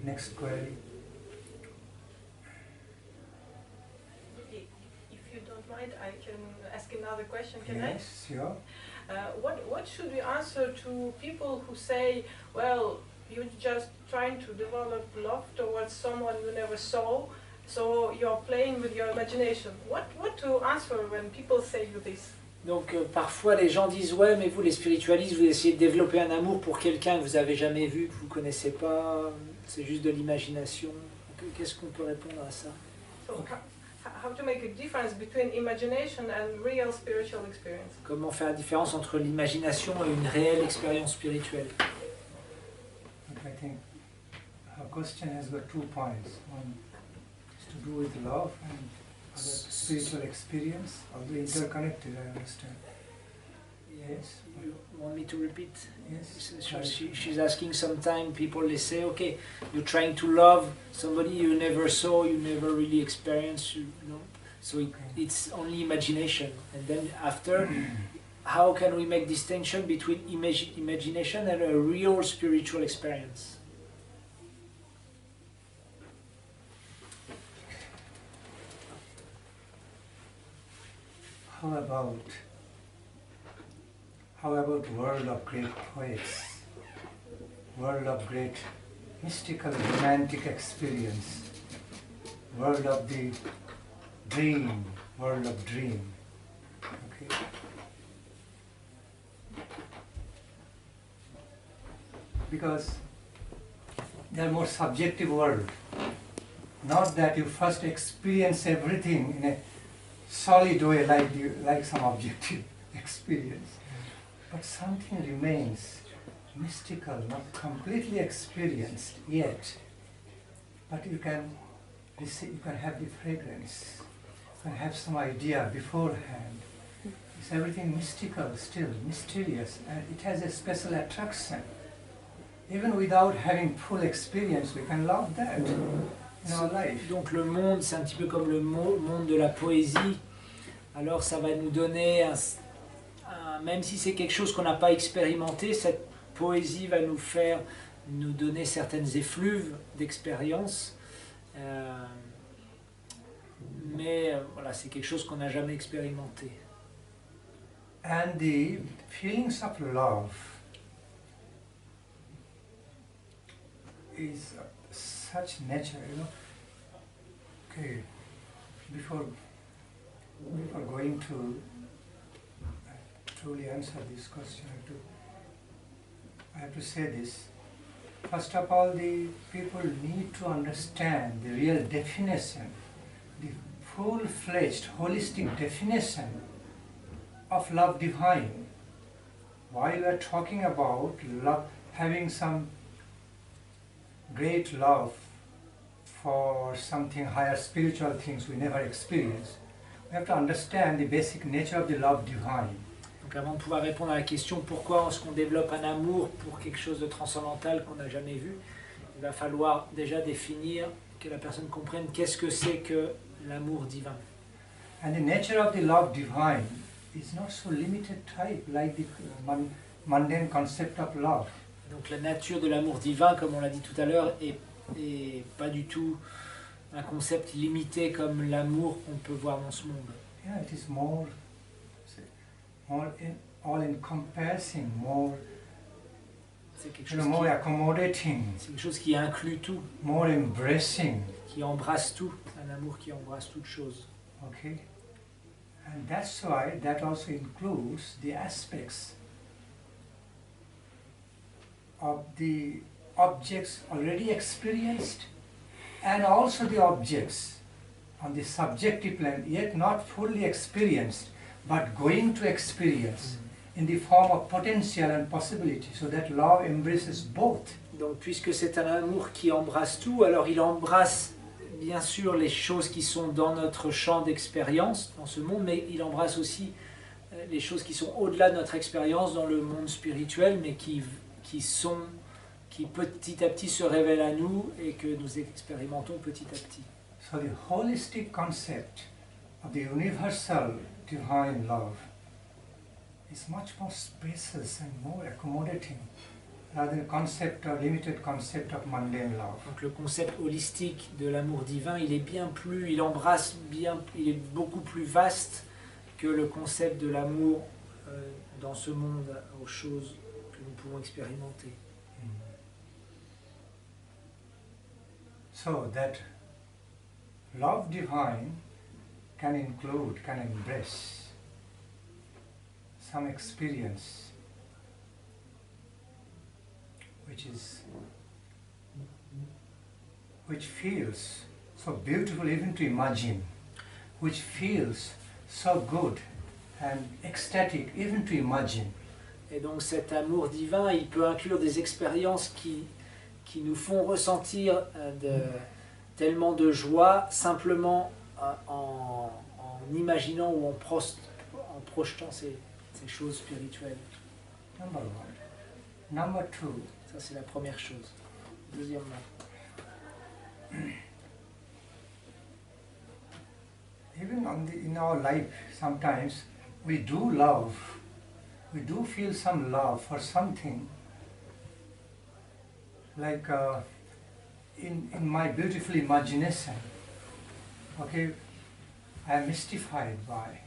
A: Next query.
F: If you don't mind, I can ask another question, can
A: Yes, sure.
F: What should we answer to people who say, well, you're just trying to develop love towards someone you never saw, so you're playing with your imagination? What to answer when people say you this?
B: Donc parfois les gens disent ouais, mais vous les spiritualistes, vous essayez de développer un amour pour quelqu'un que vous avez jamais vu, que vous connaissez pas, c'est juste de l'imagination. Qu'est-ce qu'on peut répondre à ça?
F: So how to make a difference between imagination and real spiritual experience?
B: Comment faire la différence entre l'imagination et une réelle expérience spirituelle?
A: I think our question has got 2 points. One is to do with love and other spiritual experience, although interconnected, I understand. Yes.
B: You want me to repeat?
A: Yes.
B: She's asking sometimes people, they say, okay, you're trying to love somebody you never saw, you never really experienced, you know, so it's only imagination. And then after, how can we make distinction between imagination and a real spiritual experience?
A: How about world of great poets, world of great mystical romantic experience, world of the dream, world of dream? Okay. Because they are more subjective world. Not that you first experience everything in a solid way like some objective experience. But something remains mystical, not completely experienced yet. But you can have the fragrance, you can have some idea beforehand. It's everything mystical still, mysterious, and it has a special attraction. Even without having full experience, we can love that in our life.
B: Donc le monde, c'est un petit peu comme le monde de la poésie. Alors ça va nous donner, même si c'est quelque chose qu'on n'a pas expérimenté, cette poésie va nous donner certaines effluves d'expérience. Mais voilà, c'est quelque chose qu'on n'a jamais expérimenté.
A: And the feelings of love is such nature, you know. Okay, before going to truly answer this question, I have to say this. First of all, the people need to understand the real definition, the full-fledged, holistic definition of love divine. While we are talking about love, having some great love for something higher, spiritual things we never experienced, we have to understand the basic nature of the love divine.
B: Donc avant de pouvoir répondre à la question pourquoi est-ce qu'on développe un amour pour quelque chose de transcendantal qu'on n'a jamais vu, il va falloir déjà définir, que la personne comprenne qu'est-ce que c'est que l'amour divin.
A: And the nature of the love divine is not so limited type like the mundane concept of love.
B: Donc la nature de l'amour divin, comme on l'a dit tout à l'heure, est pas du tout un concept limité comme l'amour qu'on peut voir dans ce monde.
A: Yeah, it is more all-encompassing, more,
B: C'est quelque chose
A: more accommodating,
B: c'est quelque chose qui inclut tout,
A: more embracing.
B: qui embrasse tout, un amour qui embrasse toute chose.
A: Okay, and that's why that also includes the aspects of the objects already experienced and also the objects on the subjective plane yet not fully experienced but going to experience in the form of potential and possibility, so that love embraces both.
B: Donc puisque c'est un amour qui embrasse tout, alors il embrasse bien sûr les choses qui sont dans notre champ d'expérience, dans ce monde, mais il embrasse aussi les choses qui sont au-delà de notre expérience dans le monde spirituel, mais qui petit à petit se révèlent à nous et que nous expérimentons petit à petit.
A: So the holistic concept of the universal divine love is much more spacious and more accommodating rather than concept or limited concept of mundane love.
B: Donc le concept holistique de l'amour divin, il embrasse bien, il est beaucoup plus vaste que le concept de l'amour dans ce monde aux choses que nous pouvons expérimenter.
A: So that love divine can include, can embrace some experience which feels so beautiful even to imagine, which feels so good and ecstatic even to imagine.
B: Et donc cet amour divin, il peut inclure des expériences qui nous font ressentir tellement de joie simplement en imaginant ou en projetant ces choses spirituelles.
A: Number one. Number two.
B: Ça c'est la première chose. Deuxièmement.
A: Even in our life, sometimes we do love, we do feel some love for something. Like in my beautiful imagination, okay, I am mystified by,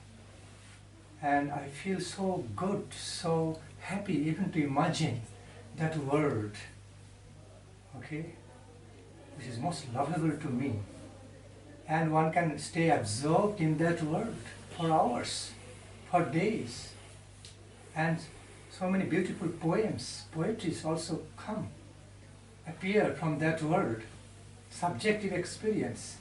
A: and I feel so good, so happy even to imagine that world, okay, which is most lovable to me. And one can stay absorbed in that world for hours, for days. And so many beautiful poems, poetries also appear from that world, subjective experience.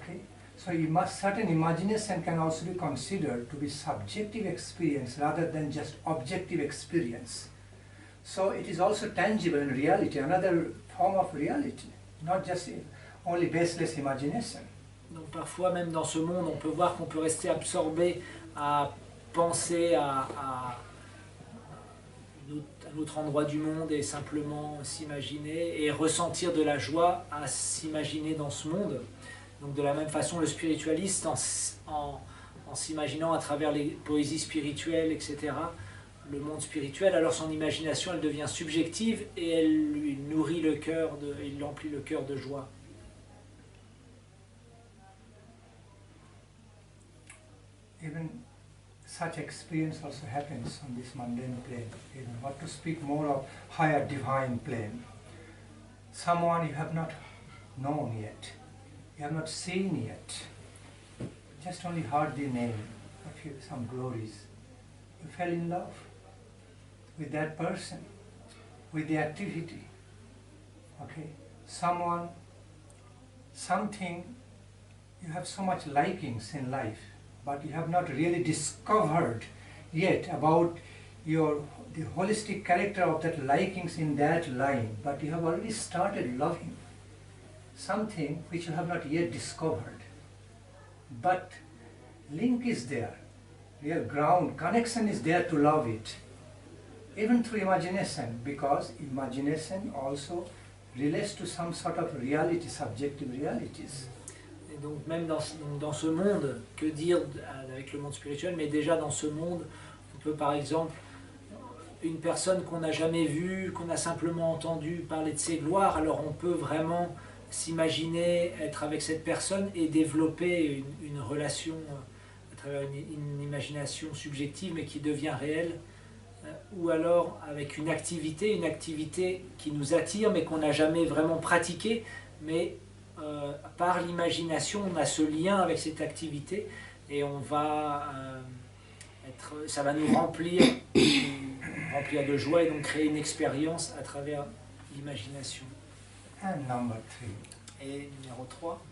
A: Okay? So certain imagination can also be considered to be subjective experience rather than just objective experience. So it is also tangible in reality, another form of reality, not just only baseless imagination.
B: Donc parfois même dans ce monde, on peut voir qu'on peut rester absorbé à penser à un autre endroit du monde et simplement s'imaginer et ressentir de la joie à s'imaginer dans ce monde. Donc de la même façon, le spiritualiste, en s'imaginant à travers les poésies spirituelles, etc., le monde spirituel, alors son imagination, elle devient subjective et elle lui nourrit le cœur, il emplit le cœur de joie.
A: Even such experience also happens on this mundane plane, even not to speak more of higher divine plane. someone you have not known yet, you have not seen yet, just only heard the name, some glories. You fell in love with that person, with the activity. Okay, someone, something, you have so much likings in life, but you have not really discovered yet about the holistic character of that likings in that line, but you have already started loving something which you have not yet discovered. But link is there, real ground, connection is there to love it, even through imagination, because imagination also relates to some sort of reality, subjective realities.
B: Et donc même dans ce monde, que dire avec le monde spirituel, mais déjà dans ce monde, on peut par exemple, une personne qu'on n'a jamais vue, qu'on a simplement entendu parler de ses gloires, alors on peut vraiment s'imaginer être avec cette personne et développer une relation à travers une imagination subjective mais qui devient réelle, ou alors avec une activité qui nous attire mais qu'on n'a jamais vraiment pratiquée, mais par l'imagination on a ce lien avec cette activité et on va ça va nous remplir de joie et donc créer une expérience à travers l'imagination.
A: And number 3.
B: Et numéro 3.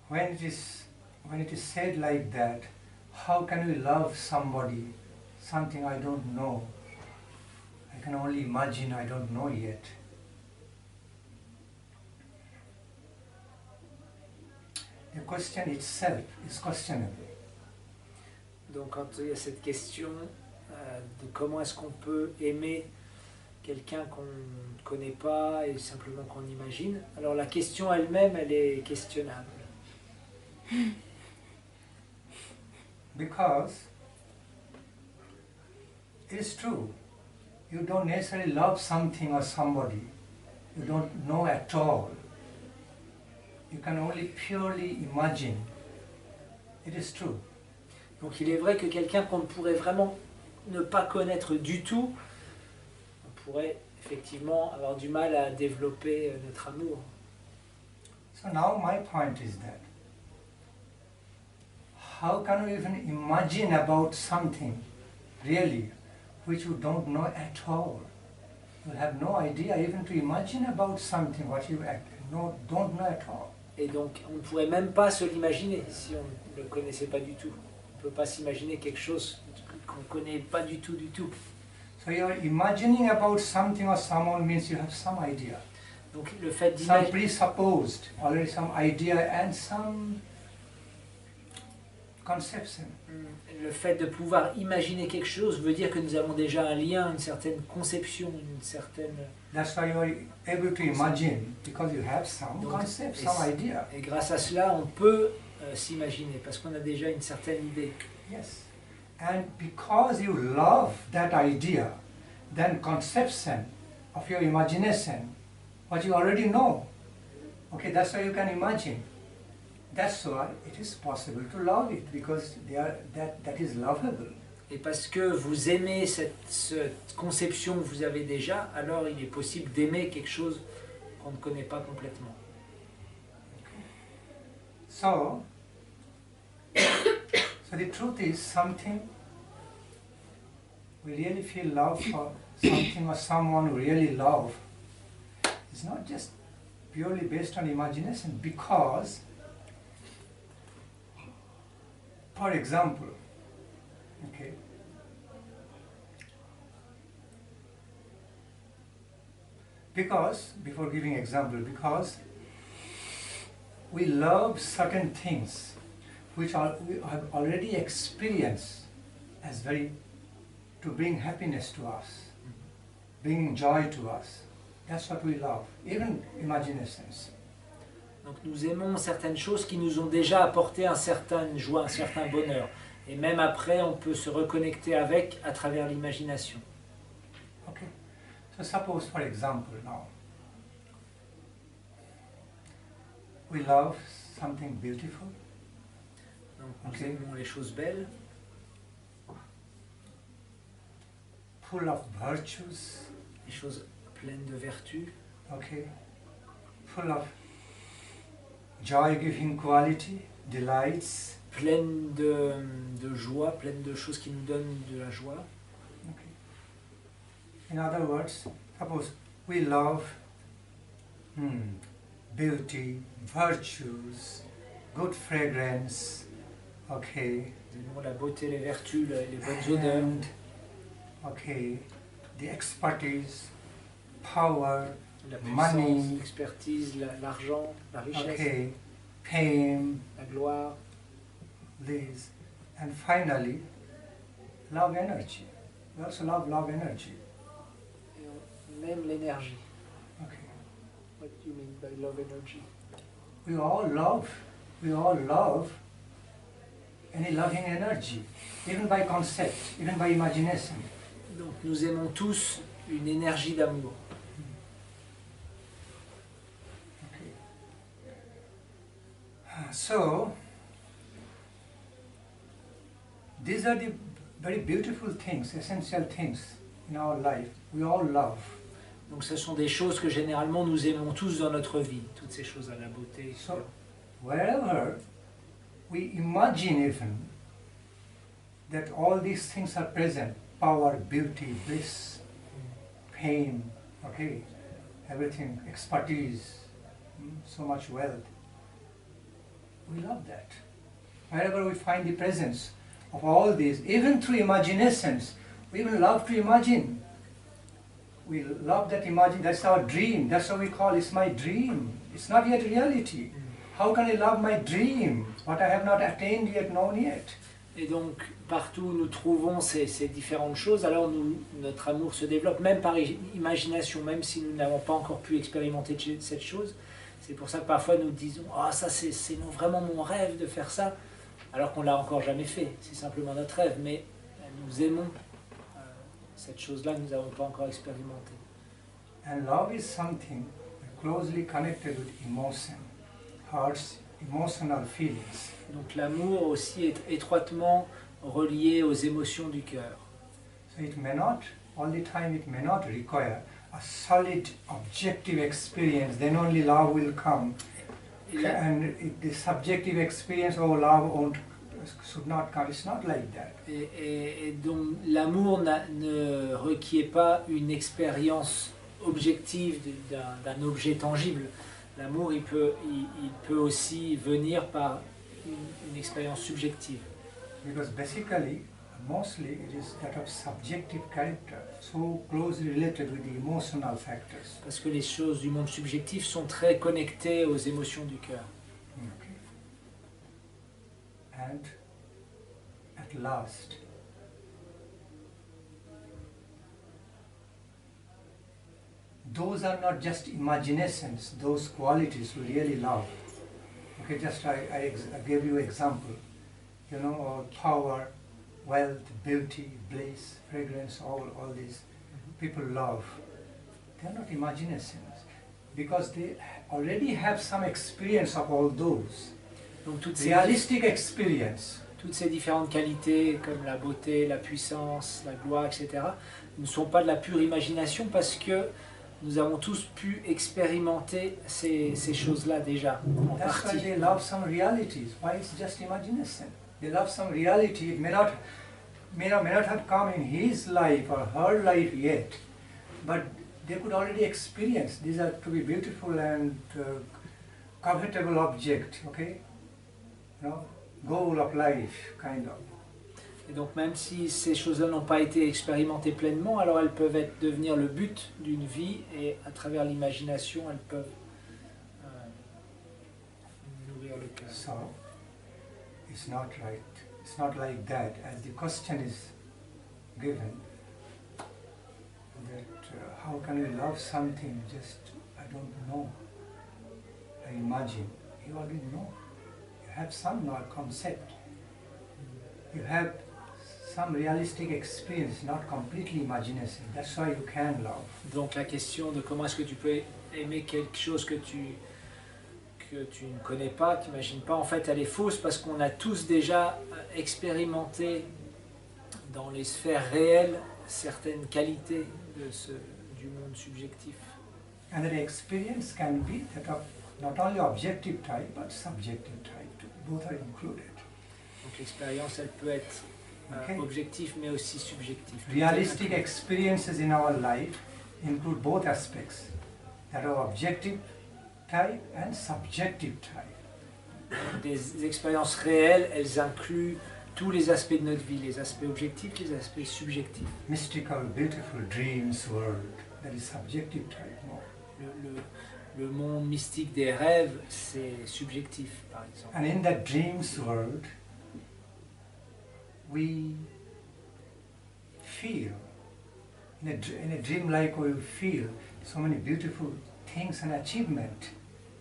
A: When it is said like that, how can we love somebody, something I don't know? I can only imagine, I don't know yet. The question itself is questionable.
B: Donc quand il y a cette question de comment est-ce qu'on peut aimer quelqu'un qu'on ne connaît pas et simplement qu'on imagine, alors la question elle-même, elle est questionnable.
A: Because it is true, you don't necessarily love something or somebody you don't know at all. You can only purely imagine. It is true.
B: Donc il est vrai que quelqu'un qu'on ne pourrait vraiment ne pas connaître du tout, on pourrait effectivement avoir du mal à développer notre amour.
A: So now my point is that how can we even imagine about something really which you don't know at all? You have no idea even to imagine about something what you don't know at all.
B: Et donc on ne pourrait même pas se l'imaginer si on ne le connaissait pas du tout. On ne peut pas s'imaginer quelque chose qu'on ne connaît pas du tout.
A: So you are imagining about something or someone means you have some idea.
B: Donc le fait
A: Some
B: d'imaginer,
A: presupposed, already some idea and some conception.
B: le fait de pouvoir imaginer quelque chose veut dire que nous avons déjà un lien, une certaine conception, une certaine...
A: That's why you are able to imagine, because you have some
B: Donc,
A: concept, some idea.
B: Et grâce à cela, on peut s'imaginer, parce qu'on a déjà une certaine idée.
A: Yes. And because you love that idea, then conception of your imagination, what you already know, okay, that's why you can imagine. That's why it is possible to love it, because that is lovable.
B: Et parce que vous aimez cette conception que vous avez déjà, alors il est possible d'aimer quelque chose qu'on ne connaît pas complètement.
A: So the truth is something we really feel love for something or someone we really love. It's not just purely based on imagination, because, for example, okay, because, before giving example, because we love certain things which we have already experienced as to bring happiness to us, bringing joy to us. That's what we love, even imaginations.
B: Donc nous aimons certaines choses qui nous ont déjà apporté une certaine joie, un certain bonheur. Et même après, on peut se reconnecter avec à travers l'imagination.
A: Okay. So suppose, for example, now, we love something beautiful.
B: Donc nous
A: Okay.
B: aimons les choses belles.
A: full of virtues,
B: des choses pleines de vertus,
A: okay, full of joy-giving quality, delights.
B: pleines de joie, pleines de choses qui nous donnent de la joie.
A: Okay. In other words, suppose we love beauty, virtues, good fragrance, okay,
B: Nous aimons la beauté, les vertus, les bonnes odeurs,
A: and okay, the expertise, power,
B: la
A: money,
B: puissance, l'expertise, l'argent, la richesse,
A: okay, fame,
B: la gloire,
A: these, and finally, love energy. We also love energy.
B: et on aime l'énergie.
A: Okay.
B: What do you mean by love energy?
A: We all love any loving energy, even by concept, even by imagination.
B: Donc nous aimons tous une énergie d'amour.
A: Okay. So, these are the very beautiful things, essential things in our life. We all love.
B: Donc ce sont des choses que généralement nous aimons tous dans notre vie, toutes ces choses-là, la beauté.
A: So, wherever we imagine even that all these things are present, power, beauty, bliss, pain, okay, everything, expertise, so much wealth, we love that. Wherever we find the presence of all these, even through imaginations, we even love to imagine. We love that imagine, that's our dream, that's what we call, it's my dream. It's not yet reality. How can I love my dream, what I have not attained yet, known yet?
B: Et donc, partout où nous trouvons ces différentes choses, alors notre amour se développe, même par imagination, même si nous n'avons pas encore pu expérimenter cette chose. C'est pour ça que parfois nous disons « Ah, ça c'est vraiment mon rêve de faire ça », alors qu'on ne l'a encore jamais fait. C'est simplement notre rêve, mais nous aimons cette chose-là que nous n'avons pas encore expérimentée.
A: And love is something closely connected with emotion, heart's emotional feelings.
B: Donc l'amour aussi est étroitement relié aux émotions du cœur.
A: So it may not, all the time it may not require a solid objective experience, then only love will come. And if the subjective experience of love should not come, it's not like that.
B: Et donc l'amour ne requiert pas une expérience objective d'un objet tangible. L'amour, il peut aussi venir par une expérience subjective.
A: Because basically, mostly it is that of subjective character, so closely related with the emotional factors.
B: Parce que les choses du monde subjectif sont très connectées aux émotions du cœur.
A: Okay. And at last, those are not just imaginations, those qualities we really love. Okay, just I gave you example, you know, power, wealth, beauty, bliss, fragrance, all these people love. They are not imaginations because they already have some experience of all those.
B: Donc
A: Realistic experience.
B: toutes ces différentes qualités comme la beauté, la puissance, la gloire, etc. ne sont pas de la pure imagination parce que nous avons tous pu expérimenter ces choses-là déjà, en
A: That's why
B: partie.
A: they love some realities. Why it's just imagination? They love some reality. It may not have come in his life or her life yet, but they could already experience. These are to be beautiful and covetable object. Okay, you know, goal of life, kind of.
B: Et donc même si ces choses-là n'ont pas été expérimentées pleinement, alors elles peuvent devenir le but d'une vie et à travers l'imagination, elles peuvent nourrir le cœur.
A: So it's not right. It's not like that. As the question is given, that how can we love something just I don't know. I imagine. You already know. You have some concept. You have some realistic experience, not completely imagination. That's why you can love.
B: Donc la question de comment est-ce que tu peux aimer quelque chose que tu ne connais pas, tu n'imagines pas, en fait elle est fausse parce qu'on a tous déjà expérimenté dans les sphères réelles certaines qualités du monde subjectif.
A: And that experience can be that of not only objective type but subjective type too. Both are included.
B: Donc l'expérience, elle peut être objective mais aussi subjective.
A: Realistic experiences in our life include both aspects, that are objective type and subjective type.
B: Des expériences réelles, elles incluent tous les aspects de notre vie, les aspects objectifs, les aspects subjectifs.
A: Mystical, beautiful dreams world, that is subjective type more.
B: Le monde mystique des rêves, c'est subjectif, par exemple.
A: And in that dreams world, we feel, in a dream like we feel so many beautiful things and achievement.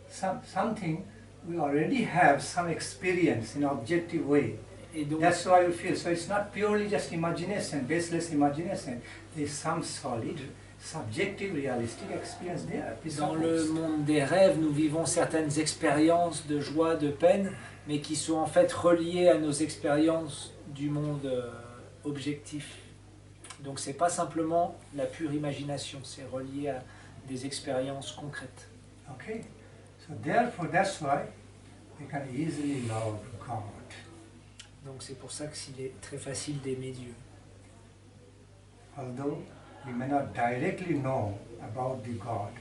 A: Something we already have some experience in an objective way.
B: Donc,
A: that's why we feel. So it's not purely just imagination, baseless imagination. There is some solid, subjective, realistic experience there.
B: Dans le monde des rêves, nous vivons certaines expériences de joie, de peine, mais qui sont en fait reliées à nos expériences du monde objectif. Donc c'est pas simplement la pure imagination, c'est relié à des expériences concrètes.
A: Okay, so therefore that's why we can easily love God.
B: Donc c'est pour ça qu'il est très facile d'aimer Dieu.
A: Although we may not directly know about the God,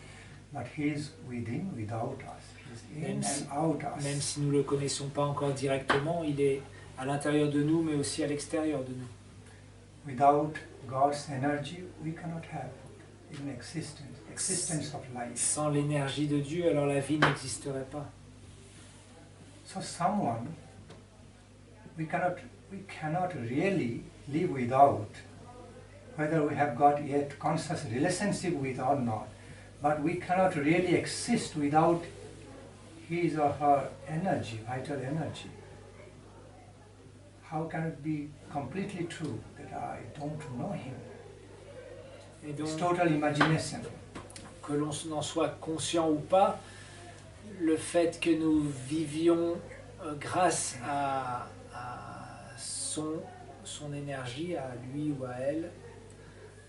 A: but He is within, without us. He is in and out us.
B: Même si nous ne le connaissons pas encore directement, il est à l'intérieur de nous, mais aussi à l'extérieur de nous.
A: Without God's energy, we cannot have even existence of life.
B: Sans l'énergie de Dieu, alors la vie n'existerait pas.
A: So someone we cannot really live without, whether we have got yet conscious relationship with or not, but we cannot really exist without his or her energy, vital energy. How can it be completely true that I don't know him?
B: Et donc,
A: it's total imagination.
B: Que l'on en soit conscient ou pas, le fait que nous vivions grâce à son énergie, à lui ou à elle,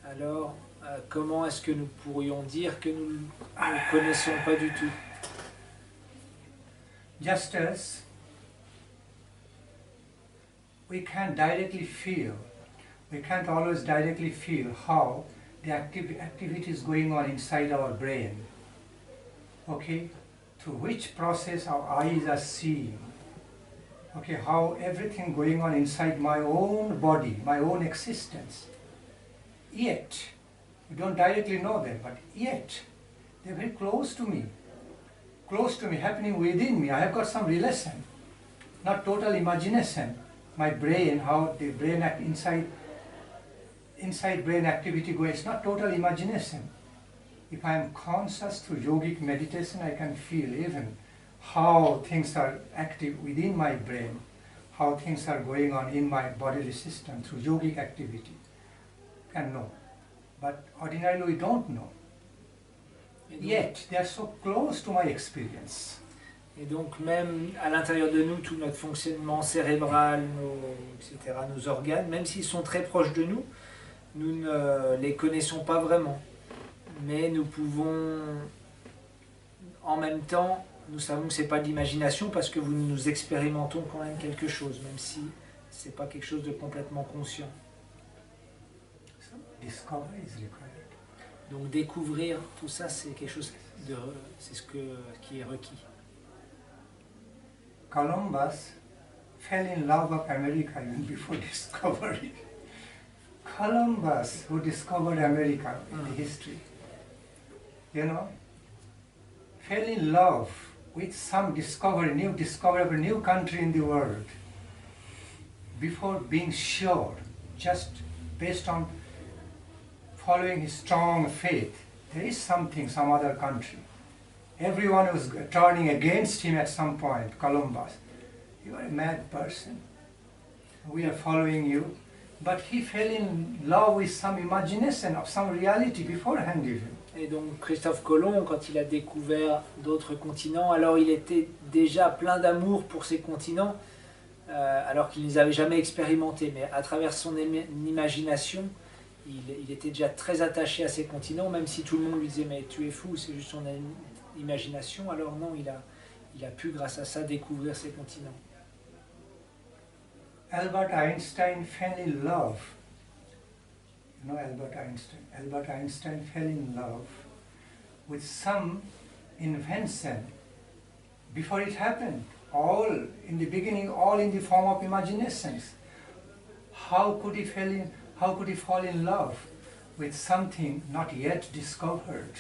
B: alors comment est-ce que nous pourrions dire que nous ne le connaissons pas du tout?
A: Just as we can't directly feel, we can't always directly feel how the activity is going on inside our brain, okay, through which process our eyes are seeing, okay, how everything going on inside my own body, my own existence. Yet, we don't directly know them, but yet, they're very close to me, happening within me. I have got some relation, not total imagination. My brain, how the brain inside brain activity goes, it's not total imagination. If I am conscious through yogic meditation, I can feel even how things are active within my brain, how things are going on in my bodily system through yogic activity. Can know. But ordinarily we don't know. Yet they are so close to my experience.
B: Et donc même à l'intérieur de nous, tout notre fonctionnement cérébral, etc., nos organes, même s'ils sont très proches de nous, nous ne les connaissons pas vraiment. Mais nous pouvons, en même temps, nous savons que ce n'est pas de l'imagination parce que nous expérimentons quand même quelque chose, même si ce n'est pas quelque chose de complètement conscient.
A: So, discovery is required.
B: Donc découvrir tout ça, c'est quelque chose de, c'est qui est requis.
A: Columbus fell in love of America even before discovery. Columbus, who discovered America in the history, you know, fell in love with some discovery, new discovery of a new country in the world, before being sure, just based on following his strong faith, there is something, some other country. Everyone was turning against him at some point, Columbus. You are a mad person. We are following you. But he fell in love with some imagination of some reality beforehand even.
B: Et donc Christophe Colomb, quand il a découvert d'autres continents, alors il était déjà plein d'amour pour ces continents, alors qu'il ne les avait jamais expérimentés. Mais à travers son imagination, il était déjà très attaché à ces continents, même si tout le monde lui disait « mais tu es fou, c'est juste ton imagination », alors non, il a pu, grâce à ça, découvrir ces continents.
A: Albert Einstein fell in love. You know Albert Einstein? Albert Einstein fell in love with some invention before it happened. All in the beginning, all in the form of imaginations. How could he fall in love with something not yet discovered?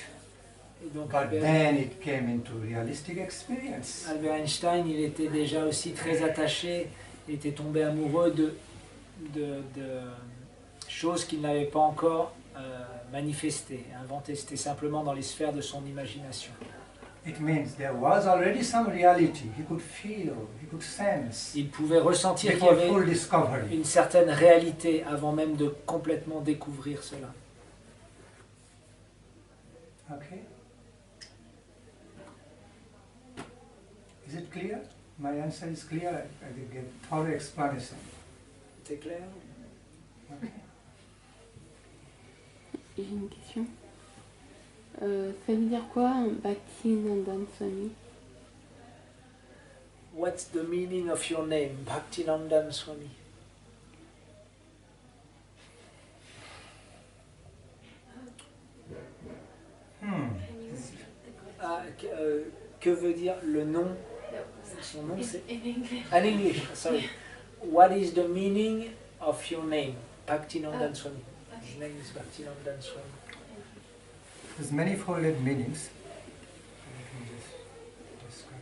B: Donc,
A: But then it came into realistic experience.
B: Albert Einstein, il était déjà aussi très attaché, il était tombé amoureux de choses qu'il n'avait pas encore manifestées, inventées. C'était simplement dans les sphères de son imagination.
A: It means there was already some reality. He could feel, he could sense
B: Il pouvait ressentir qu'il y
A: before
B: avait
A: full discovery.
B: une certaine réalité avant même de complètement découvrir cela.
A: Okay. Is it clear? My answer is clear. I will give thorough explanation.
B: C'est clair?
A: Okay.
D: J'ai une question. Ça veut dire quoi un Bhakti Nandan Swami?
B: What's the meaning of your name, Bhakti Nandan Swami? Que veut dire le nom? Son nom c'est...
D: In English.
B: In English, sorry. What is the meaning of your name, Bhakti Nandan Swami? His name is Bhakti Nandan Swami.
A: There's manifold meanings. Let me just describe.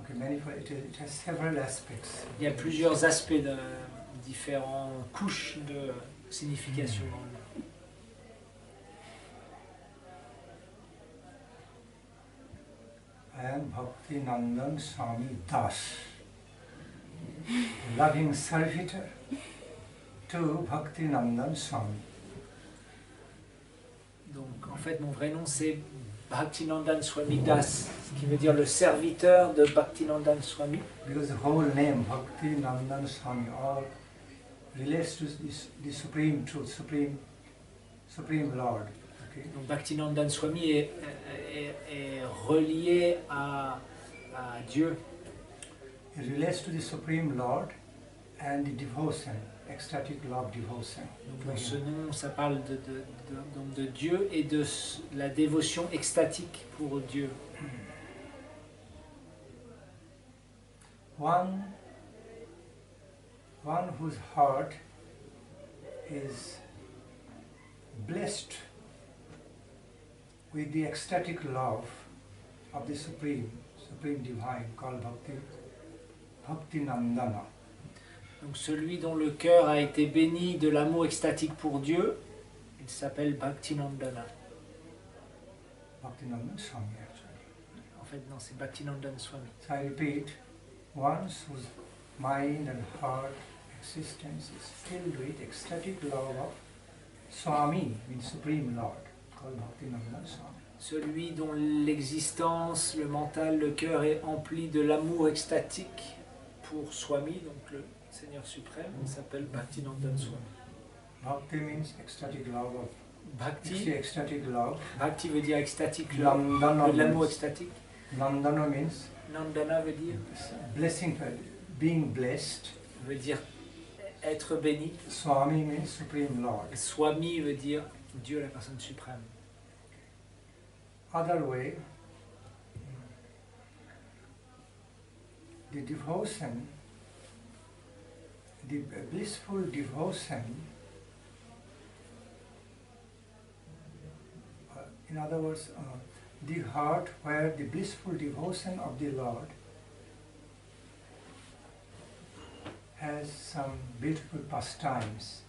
A: Okay, manifold. It has several aspects.
B: Il y a plusieurs aspects de différentes couches de signification dans le nom.
A: I am Bhakti Nandan Swami Das, loving servitor to Bhakti Nandan Swami.
B: Donc en fait mon vrai nom c'est Bhaktinandan Swami Das, ce qui veut dire le serviteur de Bhaktinandan Swami.
A: Because the whole name Bhakti Nandan Swami all relates to the supreme truth, supreme Lord. Okay?
B: Donc Bhaktinandan Swami est relié à Dieu.
A: It relates to the supreme Lord and the devotion, ecstatic love devotion.
B: Donc dans ce nom ça parle donc de Dieu et de la dévotion extatique pour Dieu.
A: One whose heart is blessed with the ecstatic love of the supreme divine called Bhakti Nandana.
B: Donc celui dont le cœur a été béni de l'amour extatique pour Dieu, il s'appelle Bhaktinandana.
A: Bhaktinandan Swami actually.
B: En fait non, c'est Bhaktinandan Swami.
A: So I repeat, one whose mind and heart existence is filled with ecstatic love of Swami, means Supreme Lord, called Bhaktinandan Swami.
B: Celui dont l'existence, le mental, le cœur est empli de l'amour extatique pour Swami, donc le Seigneur suprême, il s'appelle Bhaktinandan Swami.
A: Bhakti means ecstatic love of
B: Bhakti,
A: ecstatic love.
B: Bhakti veut dire extatique,
A: Nandana
B: l'amour
A: means,
B: extatique.
A: Nandana means
B: Nandana veut dire
A: blessing, being blessed.
B: veut dire être béni.
A: Swami means Supreme Lord.
B: Et Swami veut dire Dieu, la personne suprême.
A: Other way, the devotion, the blissful devotion, in other words, the heart where the blissful devotion of the Lord has some beautiful pastimes,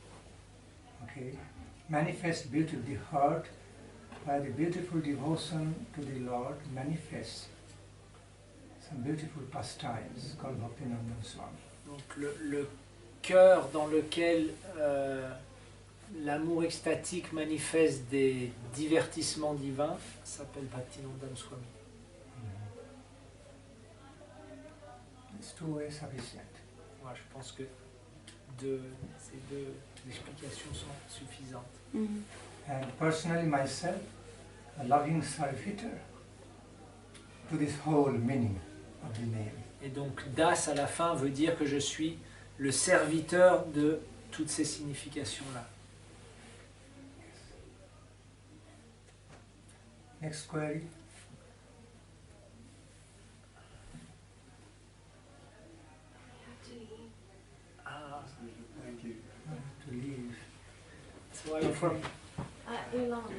A: okay? Manifest beauty, the heart where the beautiful devotion to the Lord manifests some beautiful pastimes called Bhaktinandan Swami.
B: Donc le cœur dans lequel l'amour extatique manifeste des divertissements divins s'appelle Bhaktinandan Swami.
A: It's two ways sufficient.
B: Moi, je pense que ces deux explications sont suffisantes.
D: Mhm.
A: And personally myself, a loving servitor to this whole meaning of the name.
B: Et donc, das à la fin veut dire que je suis le serviteur de toutes ces significations-là.
A: Next query.
B: Ah,
C: Thank you.
A: To leave.
B: so are you from?
D: Irlande.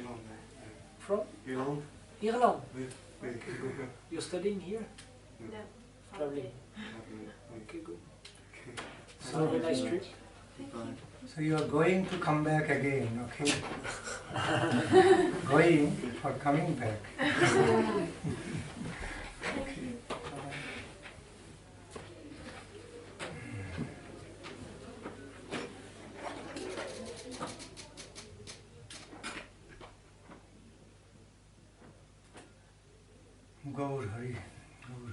B: From?
C: Irlande?
B: Ireland.
C: Oui. Oui.
B: You're studying here?
D: No.
B: Traveling. Okay, good.
A: So
B: Have a nice trip.
C: Bye.
A: So you are going to come back again, okay? Going for coming back. Gaur Hari Bol.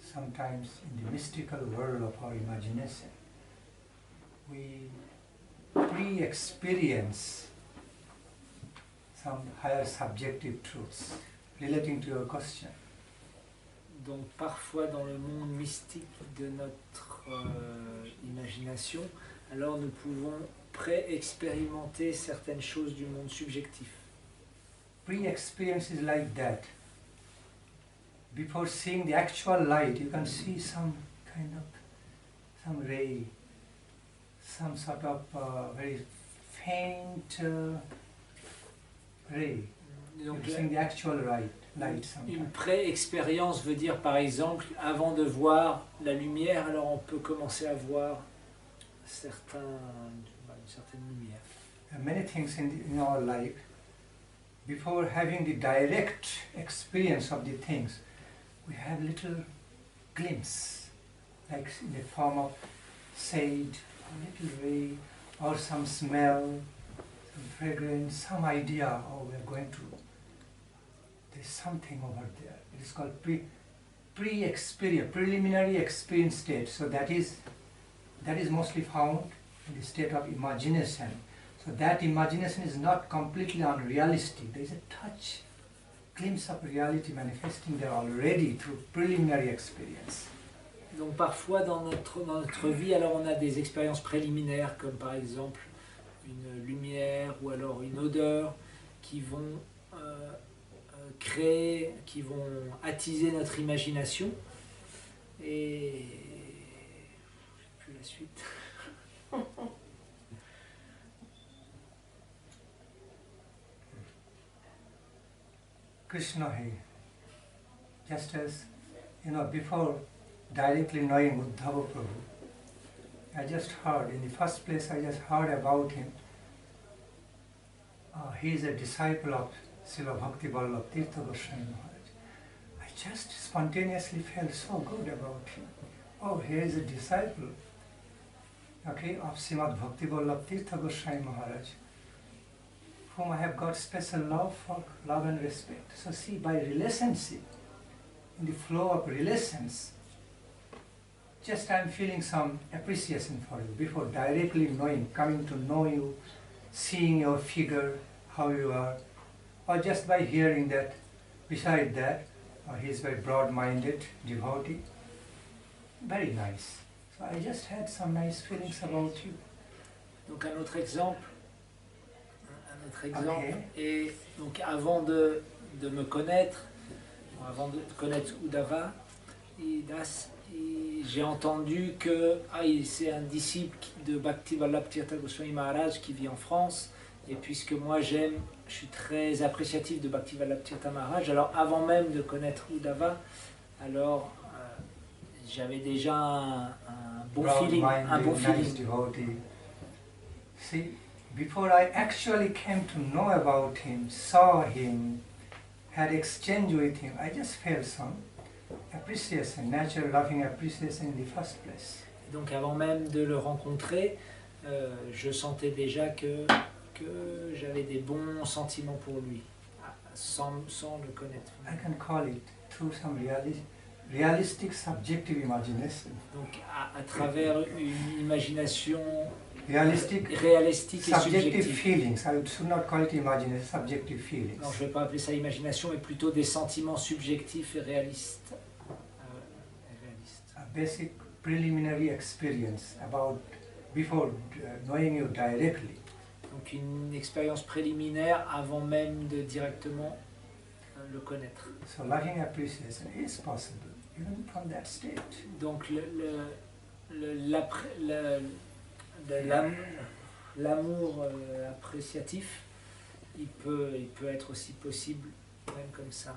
A: Sometimes in the mystical world of our imagination, we pre-experience some higher subjective truths relating to your question.
B: Donc parfois dans le monde mystique de notre imagination, alors nous pouvons pré-expérimenter certaines choses du monde subjectif.
A: Pre-experience is like that. Before seeing the actual light, you can see some ray, some sort of very faint ray.
B: Donc,
A: You're seeing the actual light
B: une
A: sometimes.
B: pré-expérience veut dire par exemple, avant de voir la lumière, alors on peut commencer à voir une certaine lumière.
A: There are many things in our life, before having the direct experience of the things, we have little glimpse, like in the form of shade, a little ray, or some smell, some fragrance, some idea, oh, we are going to, there's something over there. It is called pre-experience, preliminary experience state. So that is mostly found in the state of imagination. So that imagination is not completely unrealistic. There is a touch, glimpse of reality manifesting there already through preliminary experience.
B: Donc parfois dans notre vie, alors on a des expériences préliminaires comme par exemple une lumière ou alors une odeur qui vont créer, qui vont attiser notre imagination. Et je sais plus la suite.
A: Krishna hai. Just as, before directly knowing Uddhava Prabhu, I just heard, in the first place I just heard about him. He is a disciple of Srila Bhakti Vallabh Tirtha Goswami Maharaj. I just spontaneously felt so good about him. Oh, he is a disciple, okay, of Srimad Bhakti Vallabh Tirtha Goswami Maharaj, whom I have got special love and respect. So see, by relationship, in the flow of relations, just I am feeling some appreciation for you before directly knowing, coming to know you, seeing your figure, how you are, or just by hearing that, beside that, he is very broad-minded devotee, very nice. So I just had some nice feelings about you.
B: Donc un autre exemple,
A: Okay.
B: et donc avant de me connaître, avant de connaître Uddhava, j'ai entendu que c'est un disciple de Bhakti Vallabh Tirtha Goswami Maharaj qui vit en France, et puisque moi je suis très appréciatif de Bhakti Vallabh Tirtha Maharaj, alors avant même de connaître Uddhava, alors j'avais déjà un bon feeling,
A: nice devotee. See, before I actually came to know about him, saw him, had exchange with him, I just felt some appreciation, natural loving appreciation in the first place.
B: Donc avant même de le rencontrer, je sentais déjà que j'avais des bons sentiments pour lui. sans le connaître.
A: I can call it through some realistic subjective imagination.
B: Donc à travers une imagination
A: Realistic
B: réalistique et
A: subjective
B: subjective.
A: feelings. I should not call it imagination, subjective feelings.
B: Non, je ne vais pas appeler ça imagination, mais plutôt des sentiments subjectifs et réalistes.
A: A basic preliminary experience about before knowing you directly.
B: Donc une expérience préliminaire avant même de directement le connaître.
A: So loving appreciation is possible even from that state.
B: Donc l'amour appréciatif, il peut être aussi possible même comme ça.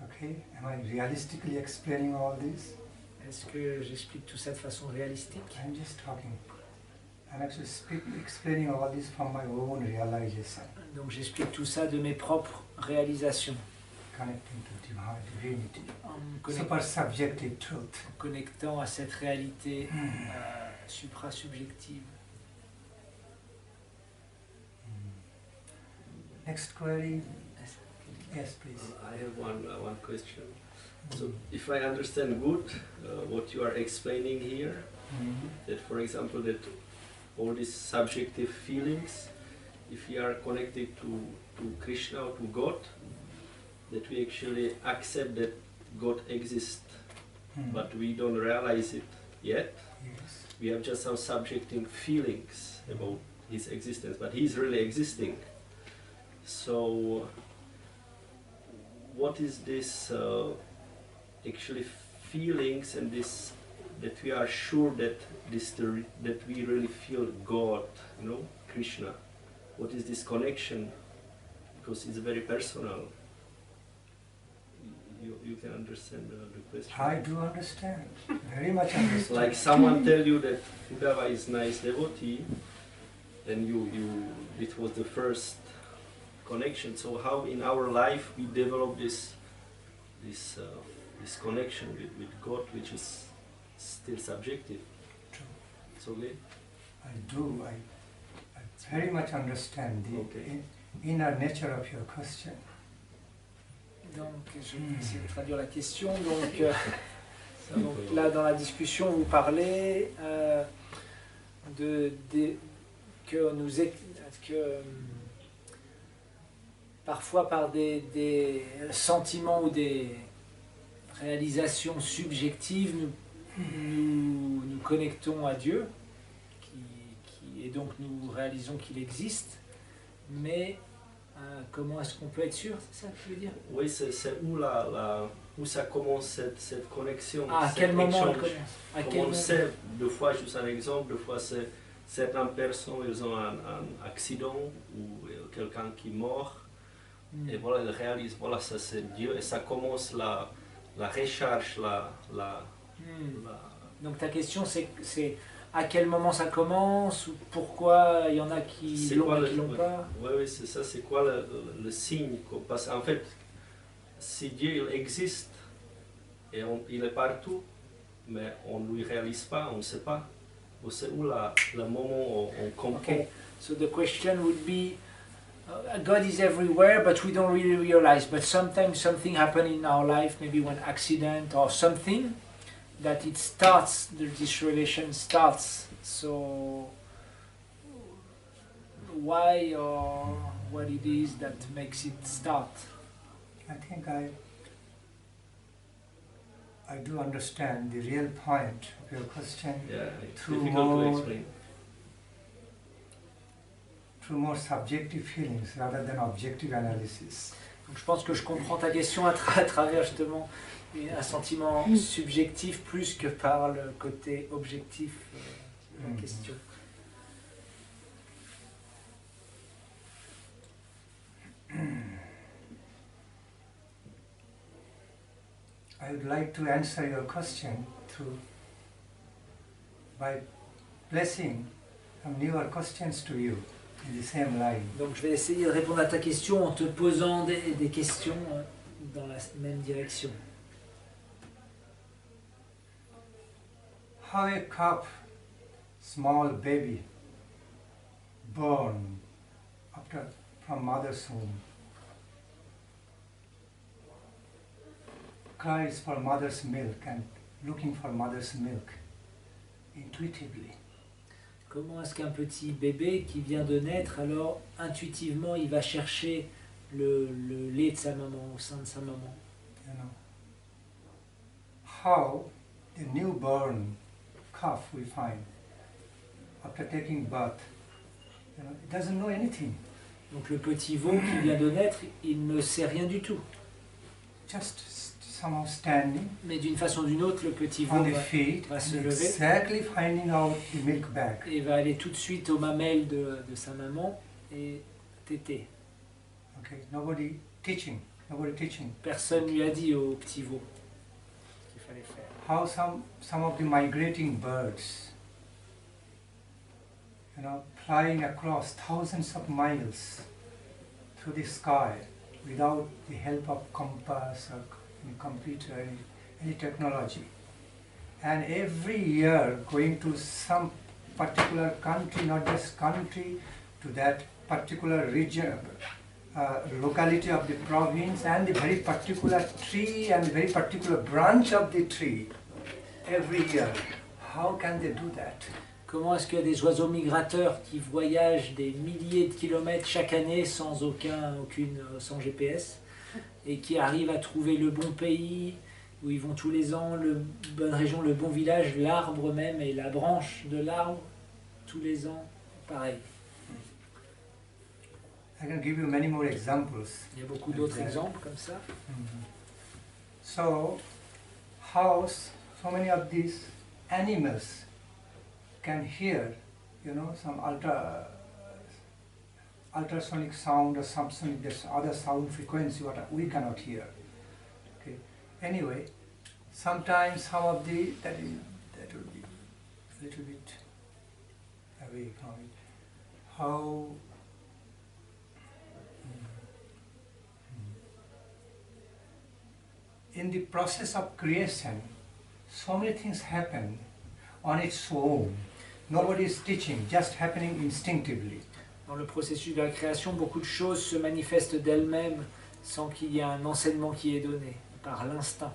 A: Okay, am I realistically explaining all this?
B: Est-ce que j'explique tout ça de façon réalistique?
A: I'm just talking. I'm actually explaining all this from my own realization.
B: Donc j'explique tout ça de mes propres réalisations.
A: Connecting to divinity.
B: En
A: Super subjective truth.
B: connectant à cette réalité supra-subjective.
A: Next query. Yes, please.
G: I have one question. So, if I understand good what you are explaining here, that for example, that all these subjective feelings, if we are connected to Krishna or to God, that we actually accept that God exists, but we don't realize it yet.
A: Yes.
G: We have just some subjective feelings about His existence, but He is really existing. So, what is this actually feelings and this that we are sure that that we really feel God, you know, Krishna? What is this connection? Because it's very personal. You can understand the question.
A: I do understand. Very much understand.
G: Like someone tell you that Uddhava is nice devotee, and it was the first connection. So how in our life we develop this connection with God, which is still subjective.
A: True.
G: It's okay?
A: I do. I very much understand the inner nature of your question.
B: Donc je vais essayer de traduire la question. Donc là dans la discussion vous parlez que parfois par des sentiments ou des réalisations subjectives nous connectons à Dieu et donc nous réalisons qu'il existe, mais comment est-ce qu'on peut être sûr, c'est ça que tu veux dire?
G: Oui, c'est où ça commence cette connexion.
B: À quel moment elle commence?
G: Comme on sait, deux fois, juste un exemple, deux fois c'est certaines personnes, ils ont un accident ou quelqu'un qui mort, et voilà, ils réalisent, voilà, ça c'est Dieu, et ça commence la recherche,
B: Donc ta question c'est à quel moment ça commence, ou pourquoi il y en a qui l'ont et qui l'ont pas?
G: Oui, c'est ça, c'est quoi le signe? Parce qu'en fait, si Dieu il existe, et il est partout, mais on ne lui réalise pas, on ne sait pas. C'est où le moment où on comprend.
B: Okay, so the question would be, God is everywhere, but we don't really realize. But sometimes something happens in our life, maybe one accident or something, that it starts, this relation starts. So why or what it is that makes it start?
A: I think I do understand the real point of your question.
G: Yeah, it's
A: through
G: difficult to explain.
A: Through more subjective feelings rather than objective analysis.
B: Donc je pense que je comprends ta question à travers justement un sentiment subjectif plus que par le côté objectif de la question.
A: I would like to answer your question by placing some newer questions to you in the same line.
B: Donc je vais essayer de répondre à ta question en te posant des questions dans la même direction.
A: How a cup, small baby, born from mother's womb, cries for mother's milk and looking for mother's milk intuitively.
B: Comment est-ce qu'un petit bébé qui vient de naître, alors intuitivement il va chercher le lait de sa maman, au sein de sa maman?
A: You know, how the newborn calf we find after taking birth, you know, it doesn't know anything.
B: Donc le petit veau qui vient de naître, il ne sait rien du tout.
A: Just somehow standing
B: Mais d'une façon ou d'une autre, le petit veau
A: on the feet
B: va se
A: and
B: lever
A: exactly finding out the milk bag.
B: et va aller tout de suite aux mamelles de sa maman et téter.
A: Okay, nobody teaching.
B: Personne lui a dit au petit veau ce qu'il fallait faire.
A: How some of the migrating birds, you know, flying across thousands of miles through the sky without the help of compass or any computer, any technology. And every year going to some particular country, not just country, to that particular region, locality of the province, and the very particular tree and the very particular branch of the tree every year. How can they do that?
B: Comment est-ce qu'il y a des oiseaux migrateurs qui voyagent des milliers de kilomètres chaque année sans sans GPS et qui arrivent à trouver le bon pays où ils vont tous les ans, la bonne région, le bon village, l'arbre même et la branche de l'arbre tous les ans, pareil.
A: I can give you many more examples.
B: Il y a beaucoup d'autres exemples comme ça.
A: So, how so many of these animals can hear, you know, some ultrasonic sound or something, this other sound frequency what we cannot hear. Okay. Anyway, sometimes some of that will be a little bit away from it. How in the process of creation, so many things happen on its own. Nobody is teaching, just happening instinctively.
B: Dans le processus de la création, beaucoup de choses se manifestent d'elles-mêmes sans qu'il y ait un enseignement qui est donné, par l'instinct.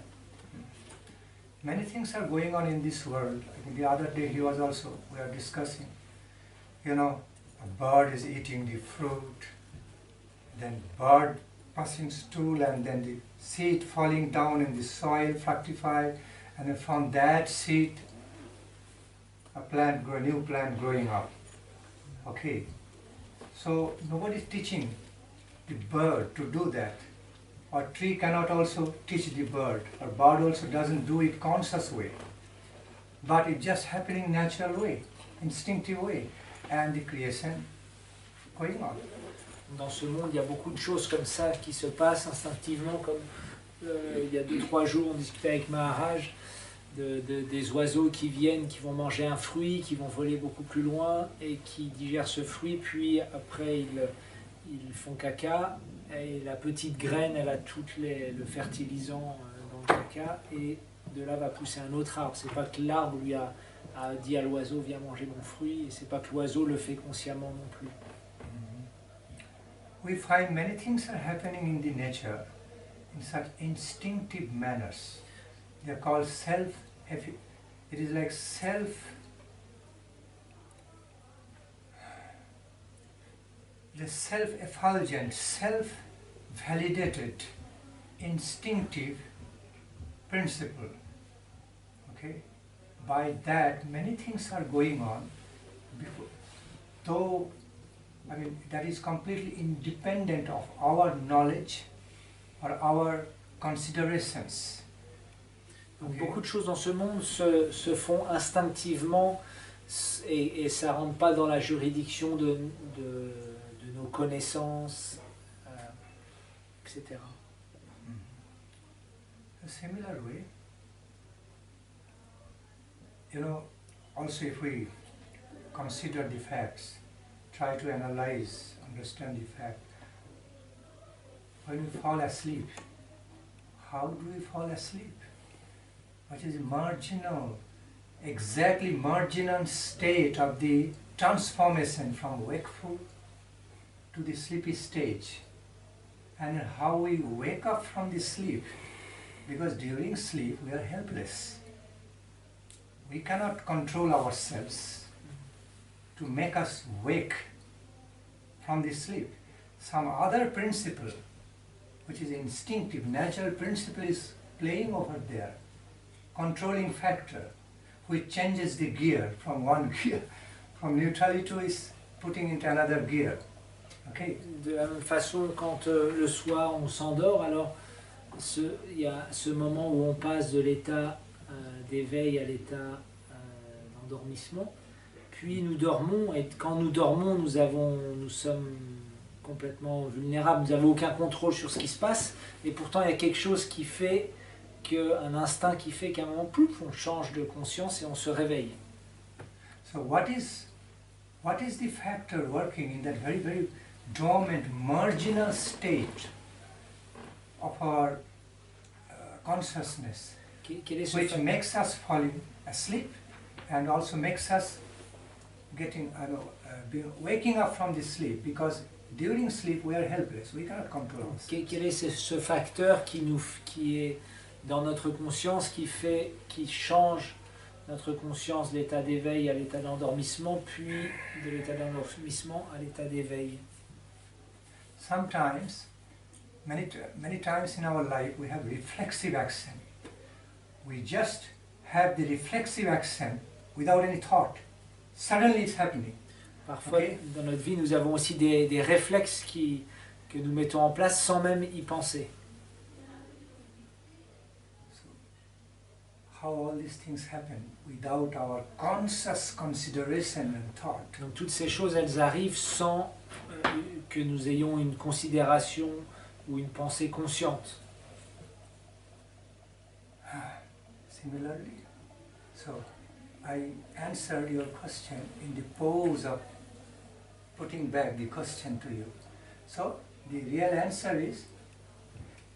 A: Many things are going on in this world. I think the other day we were discussing, you know, a bird is eating the fruit, then bird passing stool, and then the seed falling down in the soil, fructified, and then from that seed a new plant growing up. Okay. So nobody is teaching the bird to do that. Or tree cannot also teach the bird. Or bird also doesn't do it conscious way. But it's just happening natural way, instinctive way. And the creation going on.
B: Dans ce monde, il y a beaucoup de choses comme ça qui se passent instinctivement, comme il y a 2-3 jours, on discutait avec Maharaj des oiseaux qui viennent, qui vont manger un fruit, qui vont voler beaucoup plus loin et qui digèrent ce fruit, puis après ils font caca, et la petite graine, elle a tout le fertilisant dans le caca, et de là va pousser un autre arbre. C'est pas que l'arbre lui a dit à l'oiseau viens manger mon fruit, et c'est pas que l'oiseau le fait consciemment non plus.
A: We find many things are happening in the nature in such instinctive manners. They are called it is like self-effulgent, self-validated, instinctive principle. Okay? By that, many things are going on, though that is completely independent of our knowledge or our considerations.
B: Donc beaucoup de choses dans ce monde se font instinctivement et ça ne rentre pas dans la juridiction de nos connaissances, etc.
A: A similar way, you know, also if we consider the facts, try to analyze, understand the fact, when we fall asleep, how do we fall asleep? What is exactly marginal state of the transformation from wakeful to the sleepy stage, and how we wake up from the sleep, because during sleep we are helpless. We cannot control ourselves to make us wake from the sleep. Some other principle, which is instinctive, natural principle, is playing over there, controlling factor, which changes the gear from one gear, from neutrality to is putting into another gear. Okay.
B: De la même façon, quand le soir on s'endort, alors il y a ce moment où on passe de l'état d'éveil à l'état d'endormissement, puis nous dormons, et quand nous dormons, nous sommes complètement vulnérables, nous n'avons aucun contrôle sur ce qui se passe, et pourtant il y a quelque chose qui fait un instinct qui fait qu'à un moment, pouf, on change de conscience et on se réveille.
A: So what is the factor working in that very, very dormant, marginal state of our consciousness, which makes us falling asleep and also makes us waking up from the sleep, because during sleep we are helpless, we cannot control ourselves.
B: Quel est ce facteur qui est dans notre conscience, qui change notre conscience de l'état d'éveil à l'état d'endormissement, puis de l'état d'endormissement à l'état d'éveil?
A: Sometimes, many times in our life, we have reflexive action. We just have the reflexive action without any thought. Suddenly it's happening.
B: Parfois, dans notre vie, nous avons aussi des réflexes que nous mettons en place sans même y penser.
A: How all these things happen without our conscious consideration and thought.
B: Donc toutes ces choses, elles arrivent sans que nous ayons une considération ou une pensée consciente.
A: Similarly, so I answered your question in the pose of putting back the question to you. So the real answer is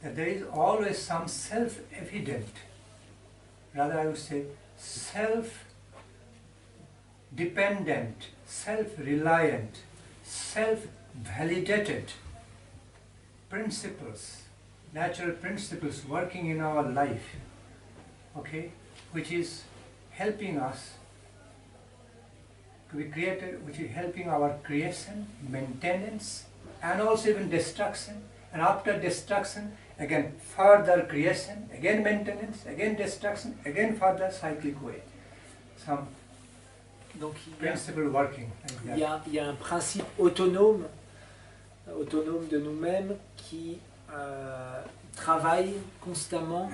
A: that there is always some self-evident, rather I would say self-dependent, self-reliant, self-validated principles, natural principles working in our life, okay, which is helping us to be created, which is helping our creation, maintenance, and also even destruction, and after destruction, again further creation, again maintenance, again destruction, again further cyclic way. Some
B: Donc
A: principle working like that.
B: Il y a un principe autonome de nous-mêmes qui travaille constamment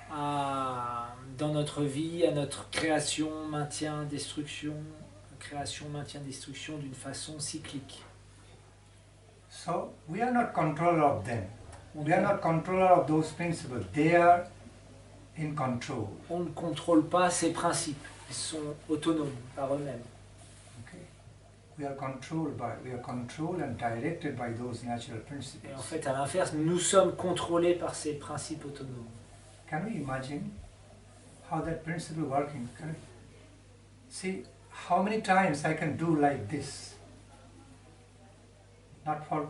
B: dans notre vie, à notre création, maintien, destruction, d'une façon cyclique.
A: So we are not controller of them. We are not controller of those principles. They are in control.
B: On ne contrôle pas ces principes. Ils sont autonomes par eux-mêmes.
A: Okay. We are controlled and directed by those natural principles.
B: Et en fait, à l'inverse, nous sommes contrôlés par ces principes autonomes.
A: Can we imagine how that principle working? Can we see how many times I can do like this? Not for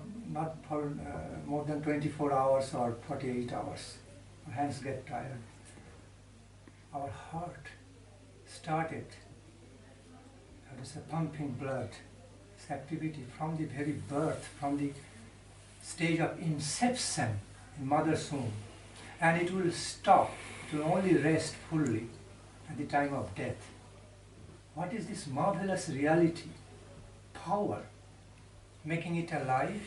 A: more than 24 hours or 48 hours. Our hands get tired. Our heart started, how to say, pumping blood. This activity from the very birth, from the stage of inception in mother's womb, and it will stop. It will only rest fully at the time of death. What is this marvelous reality, power, making it alive,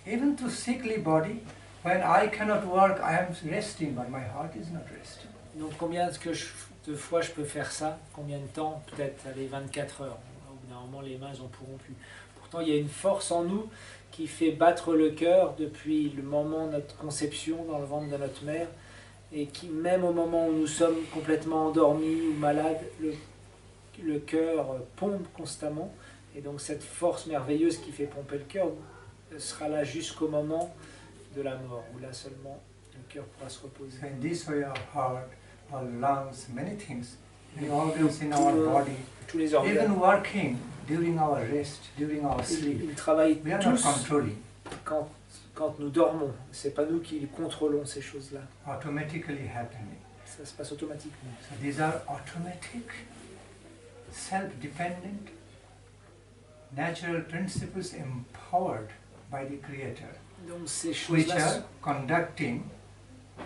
A: even to sickly body? When I cannot work, I am resting, but my heart is not resting.
B: Donc combien de fois je peux faire ça? Combien de temps? Peut-être, allez, 24 heures. Au bout d'un moment, les mains n'en pourront plus. Pourtant, il y a une force en nous qui fait battre le cœur depuis le moment de notre conception dans le ventre de notre mère, et qui, même au moment où nous sommes complètement endormis ou malades, le cœur pompe constamment. Et donc cette force merveilleuse qui fait pomper le cœur sera là jusqu'au moment de la mort, où là seulement le cœur pourra se reposer.
A: So in this way, our heart, our lungs, many things the organs in our body,
B: tous les
A: even
B: organes.
A: working during our rest, during our sleep.
B: Ils travaillent
A: We are not
B: tous
A: controlling.
B: quand nous dormons. C'est pas nous qui contrôlons ces choses-là.
A: Automatically happening.
B: Ça se passe automatiquement.
A: So these are automatic, self-dependent, natural principles empowered by the Creator,
B: Donc ces
A: which
B: choses-là
A: are conducting,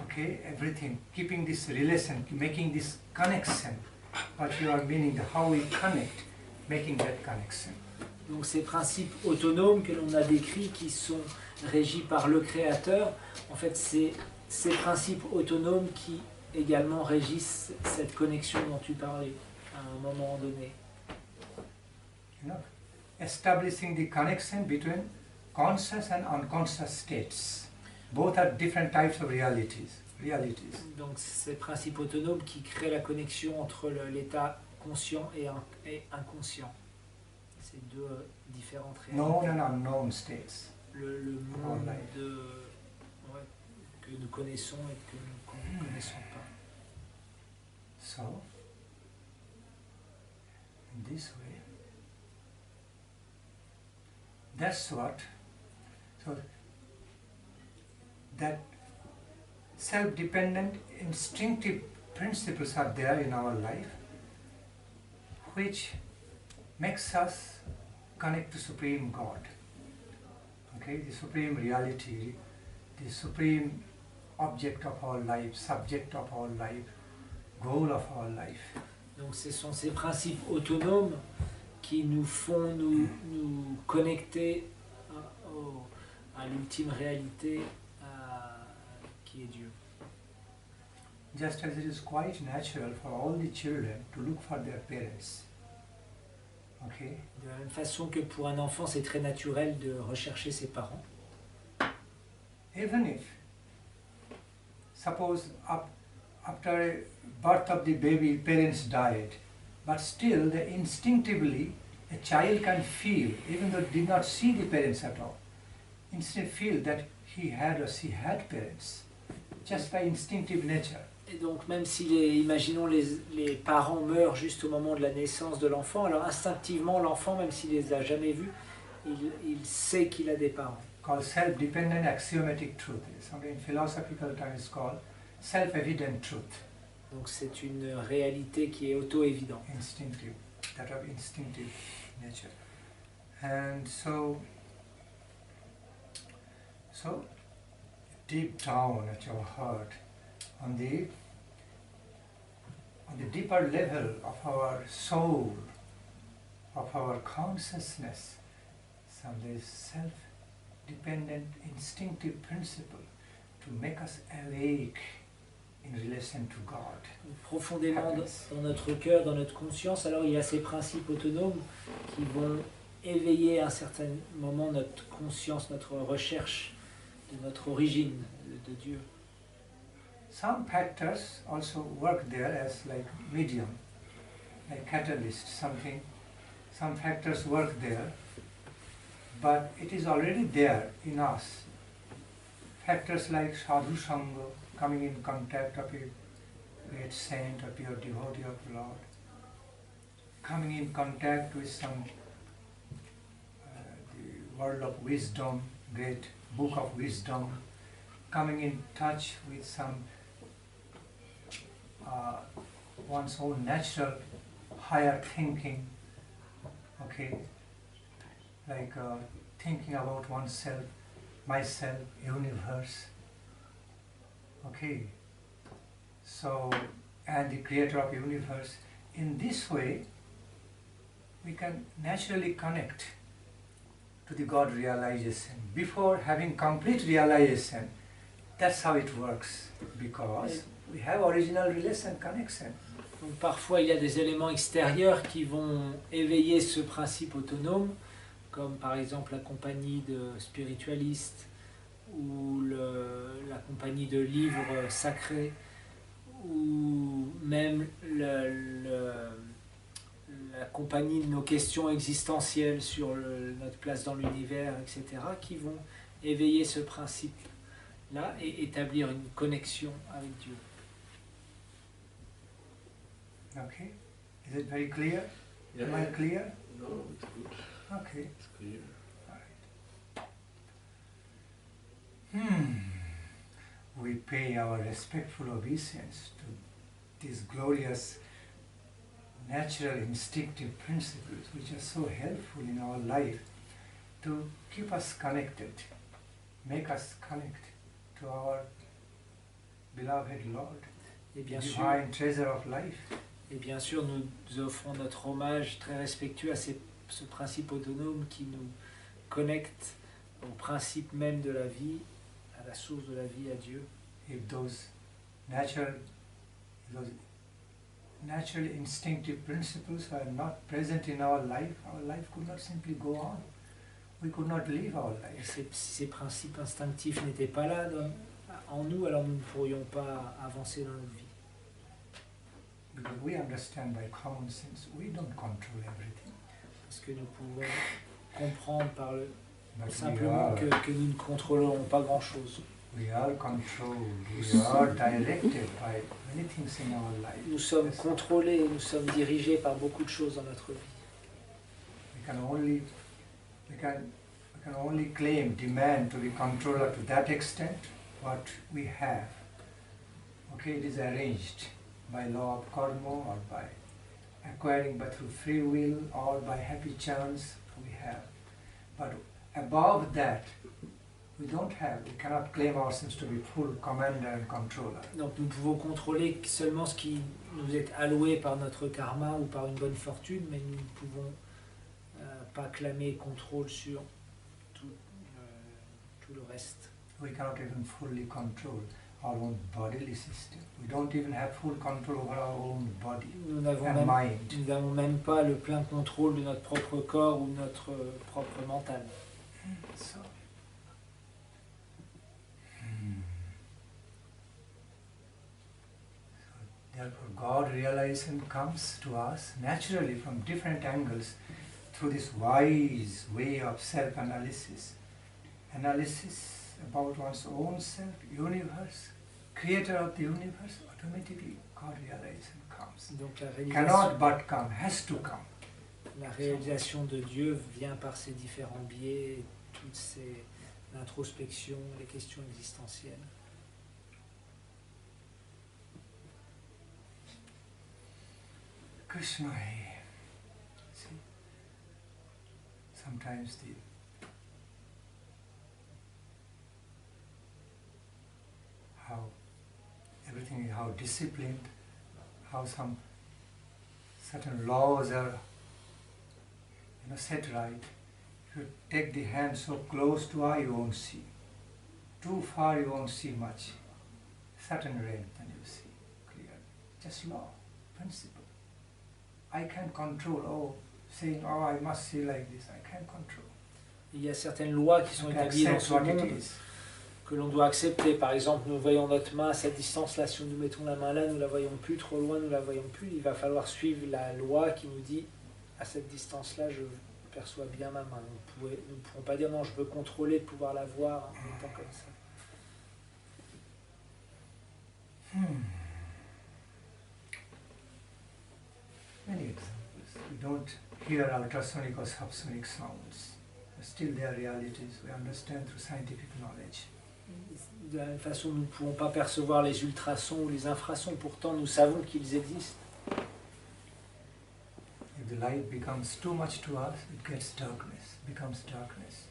A: okay, everything, keeping this relation, making this connection. What you are meaning, how we connect, making that connection.
B: Donc ces principes autonomes que l'on a décrits, qui sont régis par le Créateur, en fait c'est ces principes autonomes qui également régissent cette connexion dont tu parlais à un moment donné.
A: You know, establishing the connection between conscious and unconscious states. Both are different types of realities.
B: Donc ces principes autonomes qui créent la connexion entre l'état conscient et inconscient. C'est deux différentes réalités.
A: Known and unknown states.
B: Le monde que nous connaissons et que nous ne connaissons pas.
A: So, in this way, that's what, so that self-dependent, instinctive principles are there in our life, which makes us connect to Supreme God, okay, the Supreme Reality, the Supreme object of our life, subject of our life, goal of our life.
B: Donc ce sont ces principes autonomes qui nous font nous connecter à l'ultime réalité qui est Dieu.
A: Just as it is quite natural for all the children to look for their parents. Okay?
B: De la même façon que pour un enfant, c'est très naturel de rechercher ses parents.
A: Even if, suppose after birth of the baby, parents died, but still instinctively a child can feel, even though did not see the parents at all, instead feel that he had or she had parents, just by instinctive nature.
B: Et donc même si imaginons les parents meurent juste au moment de la naissance de l'enfant, alors instinctivement l'enfant, même s'il les a jamais vus, il sait qu'il a des parents.
A: Called self-dependent axiomatic truth. Something in philosophical terms called self-evident truth.
B: Donc c'est une réalité qui est auto-évidente.
A: Instinctive, that of instinctive nature. And so deep down at your heart, on the deeper level of our soul, of our consciousness, there is self-dependent instinctive principle to make us awake in relation to God.
B: Profondément dans notre cœur, dans notre conscience, alors il y a ces principes autonomes qui vont éveiller à un certain moment notre conscience, notre recherche de notre origine, de Dieu.
A: Some factors also work there as like medium, like catalyst, something. Some factors work there, but it is already there in us. Factors like sadhu sangha, coming in contact of a great saint, a pure devotee of the Lord, coming in contact with some the world of wisdom, great book of wisdom, coming in touch with some one's own natural higher thinking, okay, like thinking about oneself, myself, universe, okay, so, and the creator of universe. In this way, we can naturally connect to the God realization. Before having complete realization, that's how it works, because we have original relation connection.
B: Donc parfois il y a des éléments extérieurs qui vont éveiller ce principe autonome, comme par exemple la compagnie de spiritualistes ou la compagnie de livres sacrés, ou même la compagnie de nos questions existentielles sur notre place dans l'univers, etc., qui vont éveiller ce principe-là et établir une connexion avec Dieu.
A: Okay? Is it very clear?
G: Yeah,
A: Am I clear?
G: No, it's good.
A: Okay.
G: It's clear.
A: We pay our respectful obeisance to these glorious natural instinctive principles which are so helpful in our life to keep us connected, make us connect to our beloved Lord,
B: Et
A: the
B: bien sûr,
A: divine treasure of life.
B: et bien sûr, nous offrons notre hommage très respectueux à ce principe autonome qui nous connecte au principe même de la vie, à la source de la vie, à Dieu.
A: If those natural instinctive principles are not present in our life could not simply go on. We could not live our
B: Et
A: life.
B: si ces principes instinctifs n'étaient pas là en nous, alors nous ne pourrions pas avancer dans notre vie.
A: Because we understand by common sense, we don't control everything.
B: Parce que nous pouvons comprendre
A: But
B: simplement que nous ne contrôlons pas grand-chose.
A: we are controlled, we are directed by many things in our life.
B: Nous sommes
A: Yes.
B: contrôlés, nous sommes dirigés par beaucoup de choses dans notre vie.
A: We can only claim, demand to be controlled to that extent what we have. Okay, it is arranged by law of karma or by acquiring by through free will or by happy chance we have. But above that, we don't have, we cannot claim ourselves to be full commander and controller.
B: Donc nous pouvons contrôler seulement ce qui nous est alloué par notre karma ou par une bonne fortune, mais nous ne pouvons pas clamer contrôle sur tout le reste.
A: We cannot even fully control our own bodily system. We don't even have full control over our own body
B: Nous n'avons
A: and
B: même,
A: mind.
B: nous n'avons même pas le plein contrôle de notre propre corps ou de notre propre mental.
A: So, therefore, God realization comes to us naturally from different angles through this wise way of self-analysis. Analysis about one's own self, universe, creator of the universe, automatically God realization comes.
B: Donc
A: Cannot but come, has to come.
B: la réalisation de Dieu vient par ces différents biais, toutes ces introspections, les questions existentielles.
A: Krishna, see, sometimes how everything is how disciplined, how some certain laws are set right. If you take the hand so close to eye, you won't see. Too far, you won't see much. Certain range, then you see clear. Just law, principle. I can't control, saying, I must see like this. I can't control.
B: Il y a certaines lois qui sont
A: I
B: établies dans
A: accept
B: ce
A: what it
B: monde
A: is.
B: que l'on doit accepter. Par exemple, nous voyons notre main à cette distance-là. Si nous mettons la main là, nous la voyons plus. Trop loin, nous la voyons plus. Il va falloir suivre la loi qui nous dit à cette distance-là, je perçois bien ma main. Nous ne pourrons pas dire non, je veux contrôler, pouvoir la voir en étant comme ça.
A: Many examples. We don't hear ultrasonic or subsonic sounds. Still they are realities. We understand through scientific knowledge.
B: De la même façon, nous ne pouvons pas percevoir les ultrasons ou les infrasons. Pourtant, nous savons qu'ils existent.
A: If the light becomes too much to us, it gets darkness, becomes darkness.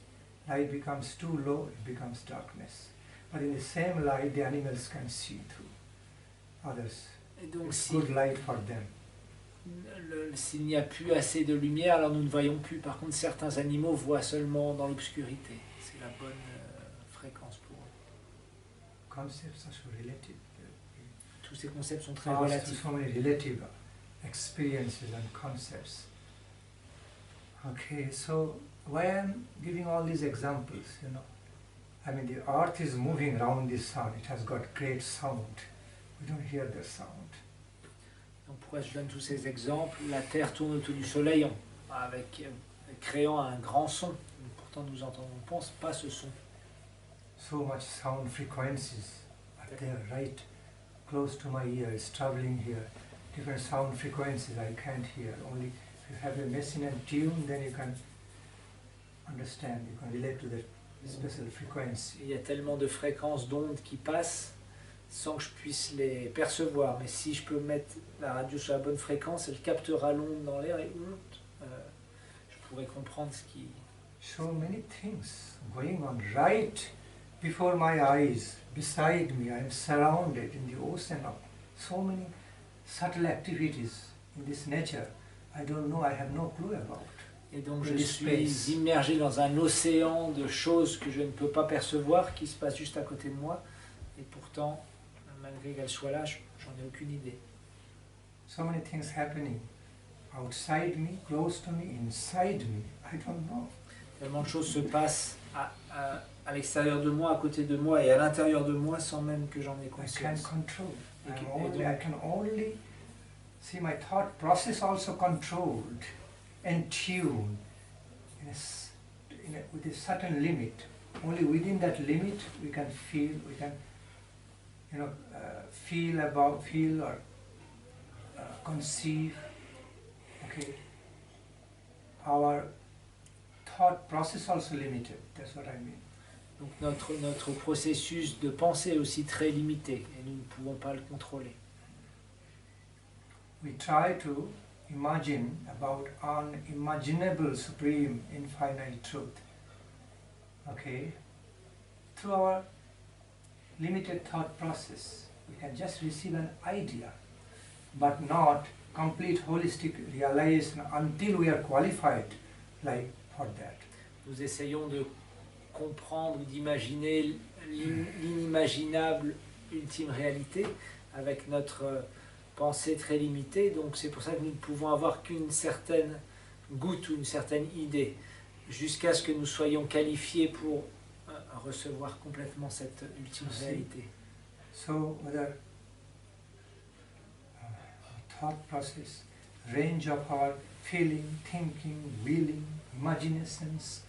A: Light becomes too low, it becomes darkness. But in the same light, the animals can see through others.
B: Et donc,
A: It's good light for them.
B: S'il n'y a plus assez de lumière, alors nous ne voyons plus. Par contre, certains animaux voient seulement dans l'obscurité. C'est la bonne fréquence pour eux.
A: Concepts are so relative.
B: Tous ces concepts sont très
A: There are
B: relatifs.
A: so many relative experiences and concepts. Okay, so why I'm giving all these examples, I mean, the earth is moving around the sun. It has got great sound. We don't hear the sound.
B: Donc pourquoi je donne tous ces exemples? La Terre tourne autour du Soleil créant un grand son. Pourtant nous entendons, on ne pense pas ce son.
A: So much sound frequencies are there, right close to my ear. It's traveling here. different sound frequencies I can't hear. Only if you have a machine and tune, then you can understand, you can relate to that special frequency.
B: Il y a tellement de fréquences d'ondes qui passent sans que je puisse les percevoir. Mais si je peux mettre la radio sur la bonne fréquence, elle captera l'onde dans l'air et je pourrais comprendre ce qui...
A: So many things going on right before my eyes, beside me. I am surrounded in the ocean of so many subtle activities in this nature. I don't know, I have no clue about.
B: Et donc je suis immergé dans un océan de choses que je ne peux pas percevoir, qui se passent juste à côté de moi. Et pourtant, malgré qu'elles soient là, j'en ai aucune idée.
A: So many things happening outside me, close to me, inside me. I don't know.
B: Tellement de choses se passent à l'extérieur de moi, à côté de moi et à l'intérieur de moi sans même que j'en ai
A: I
B: conscience.
A: can't control. I can only see my thought process also controlled and tuned with a certain limit. Only within that limit we can feel, feel or conceive. Okay, our thought process also limited. That's what I mean.
B: Donc notre processus de pensée est aussi très limité et nous ne pouvons pas le contrôler.
A: We try to imagine about unimaginable, supreme, infinite truth. Okay? Through our limited thought process, we can just receive an idea, but not complete holistic realization until we are qualified like for that.
B: Nous essayons de comprendre, d'imaginer l'inimaginable ultime réalité avec notre pensée très limitée, donc c'est pour ça que nous ne pouvons avoir qu'une certaine goutte ou une certaine idée, jusqu'à ce que nous soyons qualifiés pour recevoir complètement cette ultime réalité.
A: So whether thought process, range of our feeling, thinking, willing, imaginations,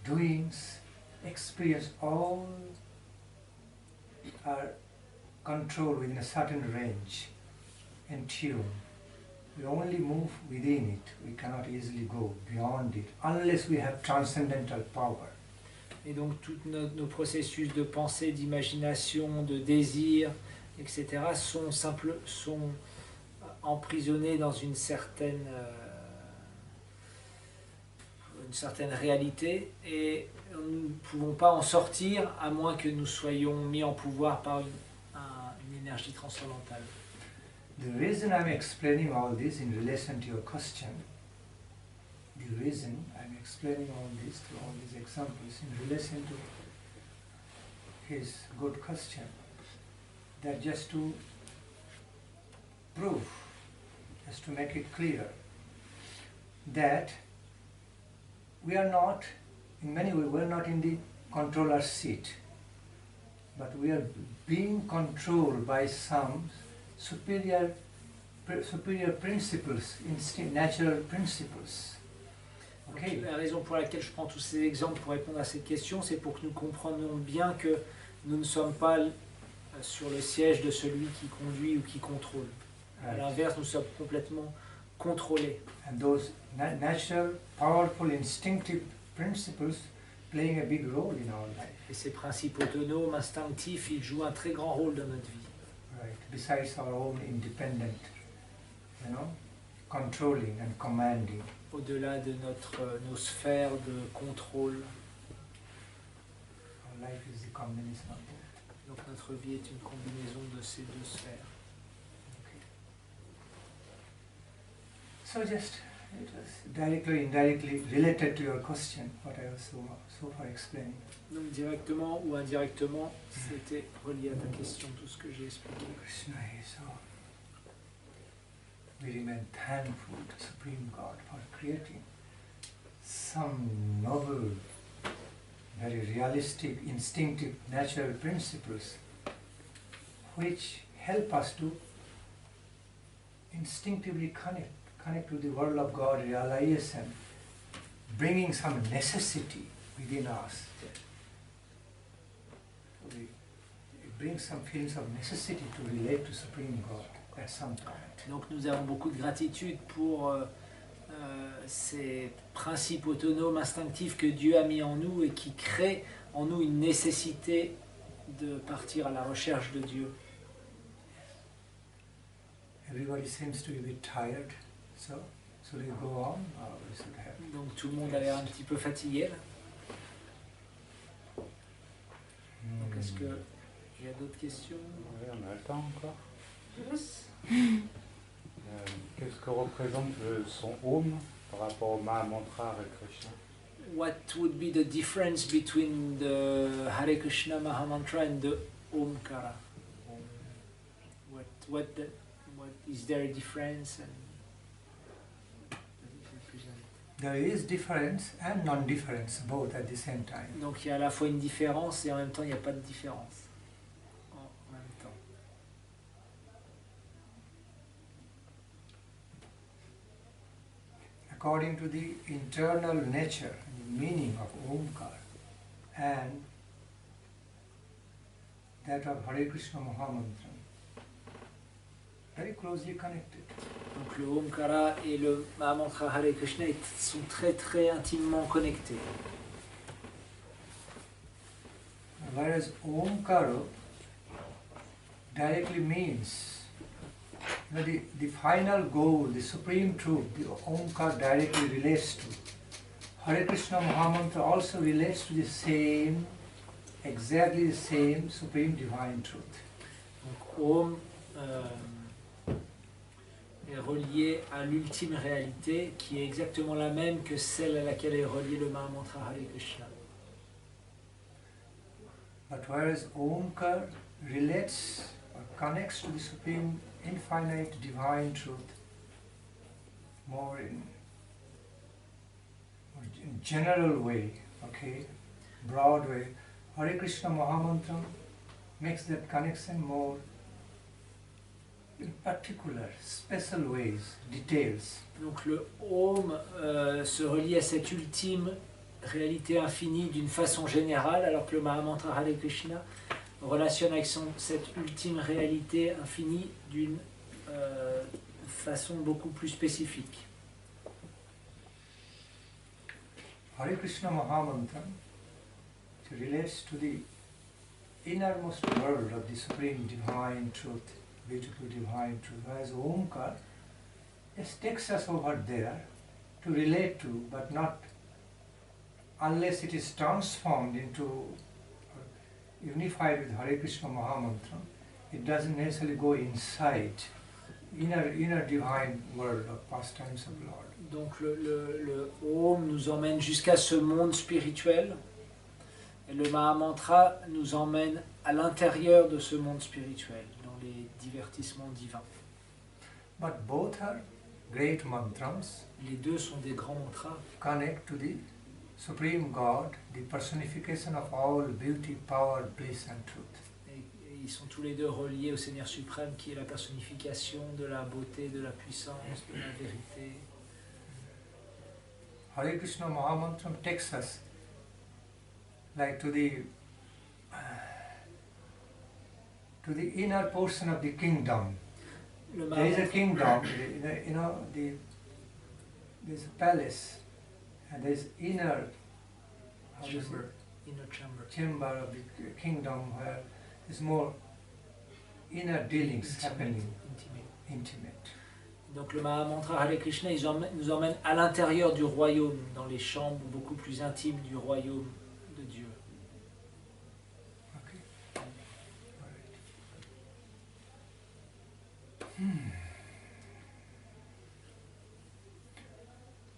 A: doings, experience, all are controlled within a certain range and tune. We only move within it. We cannot easily go beyond it unless we have transcendental power.
B: Et donc tous nos processus de pensée, d'imagination, de désir, etc. sont emprisonnés dans une certaine réalité et nous ne pouvons pas en sortir à moins que nous soyons mis en pouvoir par une énergie transcendantale.
A: The reason I'm explaining all this in relation to your question, the reason I'm explaining all this through all these examples in relation to his good question, that just to prove, just to make it clear, that we are not, in many ways, we are not in the controller's seat, but we are being controlled by some superior principles, natural principles. Okay.
B: La raison pour laquelle je prends tous ces exemples pour répondre à cette question, c'est pour que nous comprenions bien que nous ne sommes pas sur le siège de celui qui conduit ou qui contrôle. À l'inverse, nous sommes complètement contrôlés.
A: And those natural, powerful, instinctive principles playing a big role in our life.
B: Et ces principes autonomes, instinctifs, ils jouent un très grand rôle dans notre vie.
A: Right. Besides our own independent, controlling and commanding.
B: Au-delà de nos sphères de contrôle.
A: Our life is the combination of both.
B: Donc notre vie est une combinaison de ces deux sphères.
A: Okay. So just it was directly, indirectly related to your question, what I was so far explaining.
B: Donc directement ou indirectement, c'était relié à ta question, tout ce que j'ai expliqué.
A: Krishna is so. We remain thankful to Supreme God for creating some noble, very realistic, instinctive, natural principles which help us to instinctively connect to the world of God realization, bringing some necessity within us. It brings some feelings of necessity to relate to Supreme God. at some point.
B: Donc nous avons beaucoup de gratitude pour ces principes autonomes, instinctifs que Dieu a mis en nous et qui créent en nous une nécessité de partir à la recherche de Dieu.
A: Everybody seems to be a bit tired, so should we go on or we should have...
B: Donc tout le monde a l'air un petit peu fatigué là. Donc est-ce qu'il y a d'autres questions?
E: Oui, on a le temps encore.
B: Yes.
E: Qu'est-ce que représente le son Om par rapport au Mahamantra Hare Krishna?
B: What would be the difference between the Hare Krishna Mahamantra and the Omkara? What is there a difference? And
A: There is difference and non-difference, both at the same time.
B: Donc il y a à la fois une différence et en même temps il n'y a pas de différence. En même temps.
A: According to the internal nature, the meaning of Omkar and that of Hare Krishna Mahamantra, very closely connected.
B: Donc le Omkara et le Mahamantra Hare Krishna sont très très intimement connectés.
A: Whereas Omkara directly means, you know, the final goal, the supreme truth, the Omkar directly relates to. Hare Krishna Mahamantra also relates to the same, exactly the same supreme divine truth.
B: Donc Om est relié à l'ultime réalité qui est exactement la même que celle à laquelle est relié le Mahamantra Hare Krishna.
A: But whereas Omkar relates or connects to the supreme infinite divine truth more in general way, okay, broad way, Hare Krishna Mahamantra makes that connection more in particular, special ways, details.
B: Donc le Om se relie à cette ultime réalité infinie d'une façon générale, alors que le Mahamantra Hare Krishna relationne avec cette ultime réalité infinie d'une façon beaucoup plus spécifique.
A: Hare Krishna Mahamantra relates to the innermost world of the supreme divine truth, beautiful divine truth, whereas Omkar just takes us over there to relate to, but not unless it is transformed into, unified with Hare Krishna Mahamantra, it doesn't necessarily go inside inner divine world of pastimes of Lord.
B: Donc le Om nous emmène jusqu'à ce monde spirituel et le Mahamantra nous emmène à l'intérieur de ce monde spirituel, dans les divertissements divins.
A: But both are great mantras.
B: Les deux sont des grands mantras.
A: Connect to the Supreme God, the personification of all beauty, power, bliss and truth.
B: Et ils sont tous les deux reliés au Seigneur suprême qui est la personnification de la beauté, de la puissance, de la vérité.
A: Hare Krishna Mahamantra takes us like to the inner portion of the kingdom. There is a kingdom, you know, there's a palace, and there's inner chamber of the kingdom where there's more inner dealings happening, intimate.
B: Donc le Mahamantra Hare Krishna nous emmène à l'intérieur du royaume, dans les chambres beaucoup plus intimes du royaume de Dieu.
A: Okay. All right.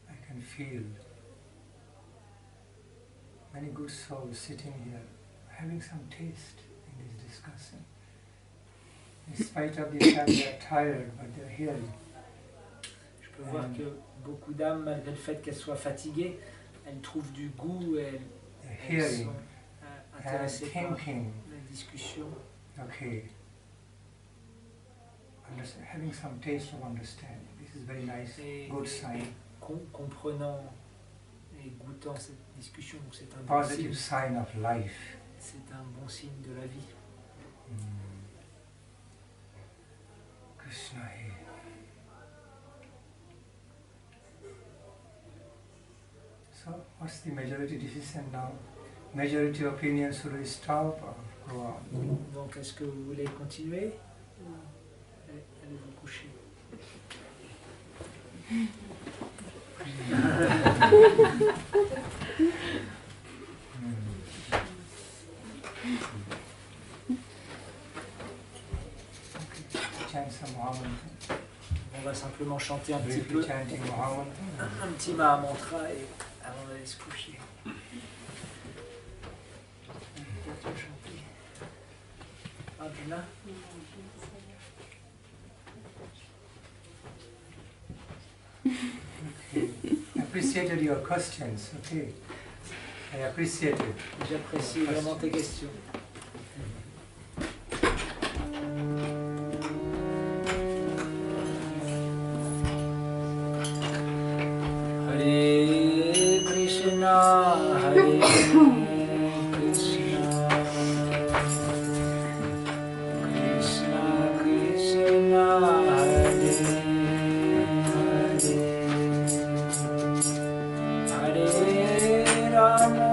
A: I can feel many good souls sitting here having some taste in this discussion. In spite of the fact they are tired, but they are hearing.
B: Je peux voir que beaucoup d'âmes, malgré le fait qu'elles soient fatiguées, elles trouvent du goût et elles sont intéressées par la discussion.
A: Okay. Having some taste of understanding. This is very nice, good sign.
B: Comprenant et goûtant cette discussion, donc c'est un
A: positive sign of life.
B: C'est un bon signe de la vie.
A: Krishna He. So, what's the majority decision now? Majority opinion, should we stop or go on?
B: Donc, est-ce que vous voulez continuer ou allez vous coucher?
A: Chant some Mahamantra.
B: On va simplement chanter un petit peu,
A: Chanting Mahamantra.
B: un petit Mahamantra et avant d'aller se coucher. Peut-être chanter. Arjuna.
A: Appreciated your questions, okay. I appreciate it.
B: J'apprécie vraiment tes questions. Hare Krishna, Hare Krishna, Krishna Krishna, Hare Hare, Hare Rama,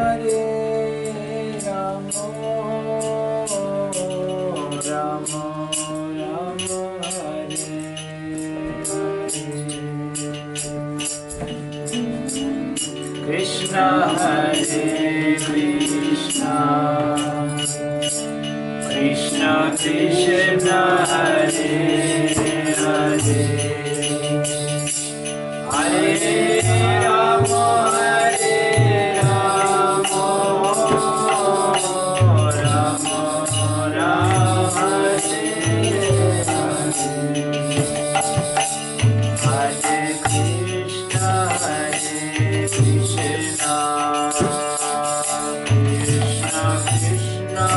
B: Hare Rama, Rama Rama, Hare Krishna, Hare Krishna, Krishna Krishna, Hare Hare, Hare Rama, Hare Rama, Rama Rama, Hare Hare, Hare Krishna, Hare Krishna, Krishna Krishna, Hare Hare, Hare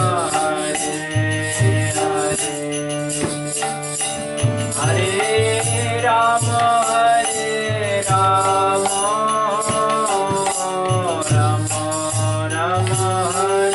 B: Rama, Hare Rama, Rama Rama, Hare Hare, Hare Krishna, Hare Krishna, Krishna Krishna, Hare Hare, Hare Rama, Hare Rama, Rama Rama, Hare Hare,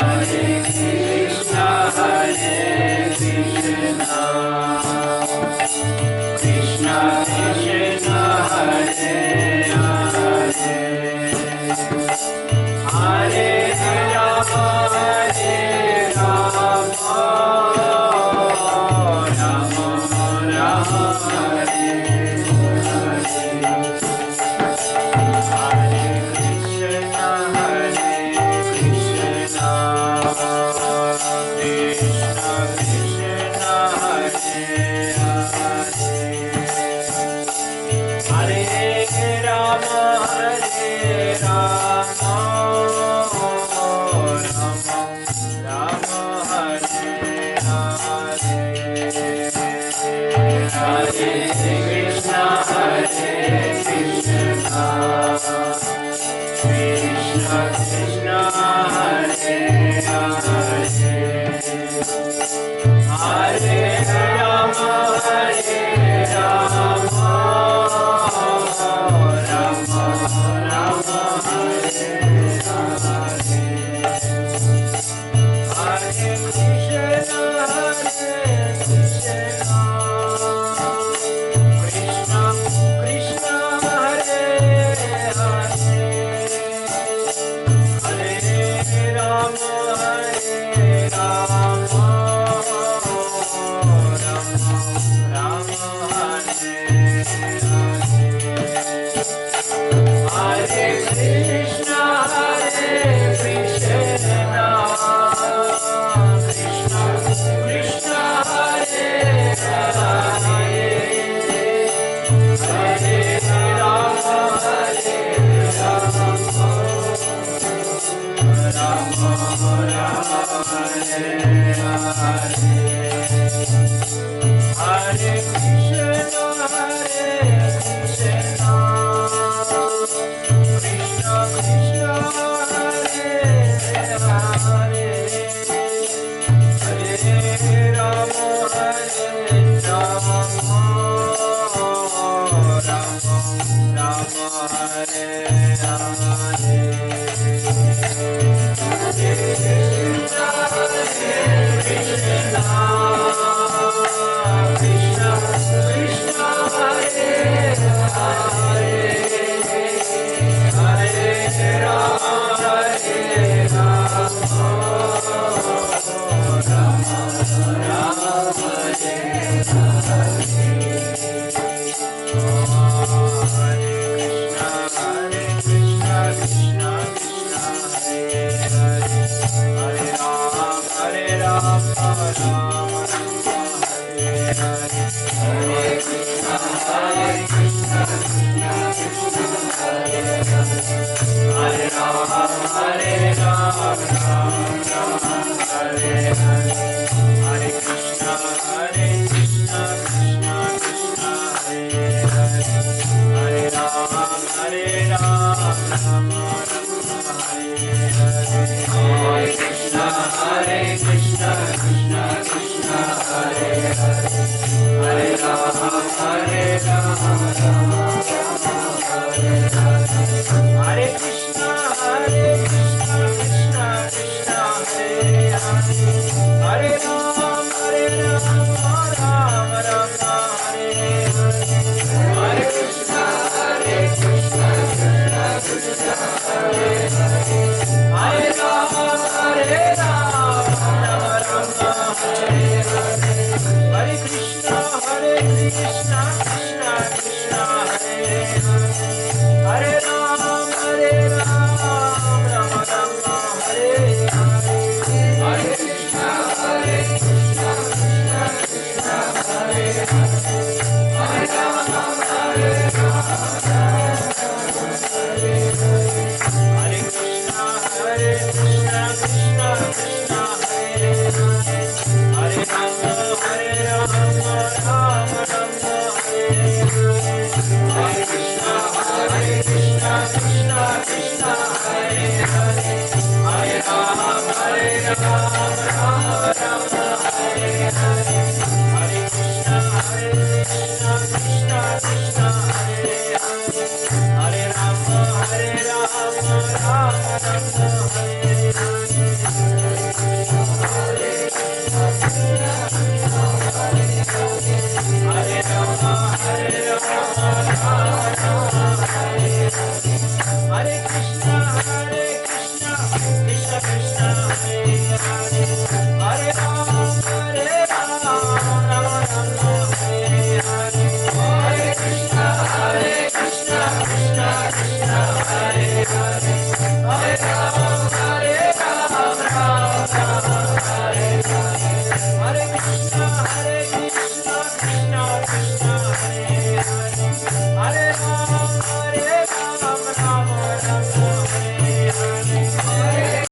B: Hare Krishna, Hare Krishna, Krishna Krishna, Hare Hare, Hare Rama, Hare Rama, Rama Rama, Hare Hare, Hare Krishna, Hare Krishna, Krishna Krishna, Hare Hare, Hare Rama, Hare Rama, Rama Rama, Hare Hare, Hare Krishna, Hare Krishna, Krishna Krishna, Hare Hare, Hare Rama, Hare Rama, Rama Rama, Hare Hare, Hare Krishna, Hare Krishna, Krishna Krishna, Hare Hare, Hare Rama, Hare Rama, Rama Rama, Hare Hare, Hare Krishna, Hare Krishna, Krishna Krishna, Hare Hare, Hare Rama, Hare Rama, Rama Rama, Hare Hare, Hare Krishna, Hare Krishna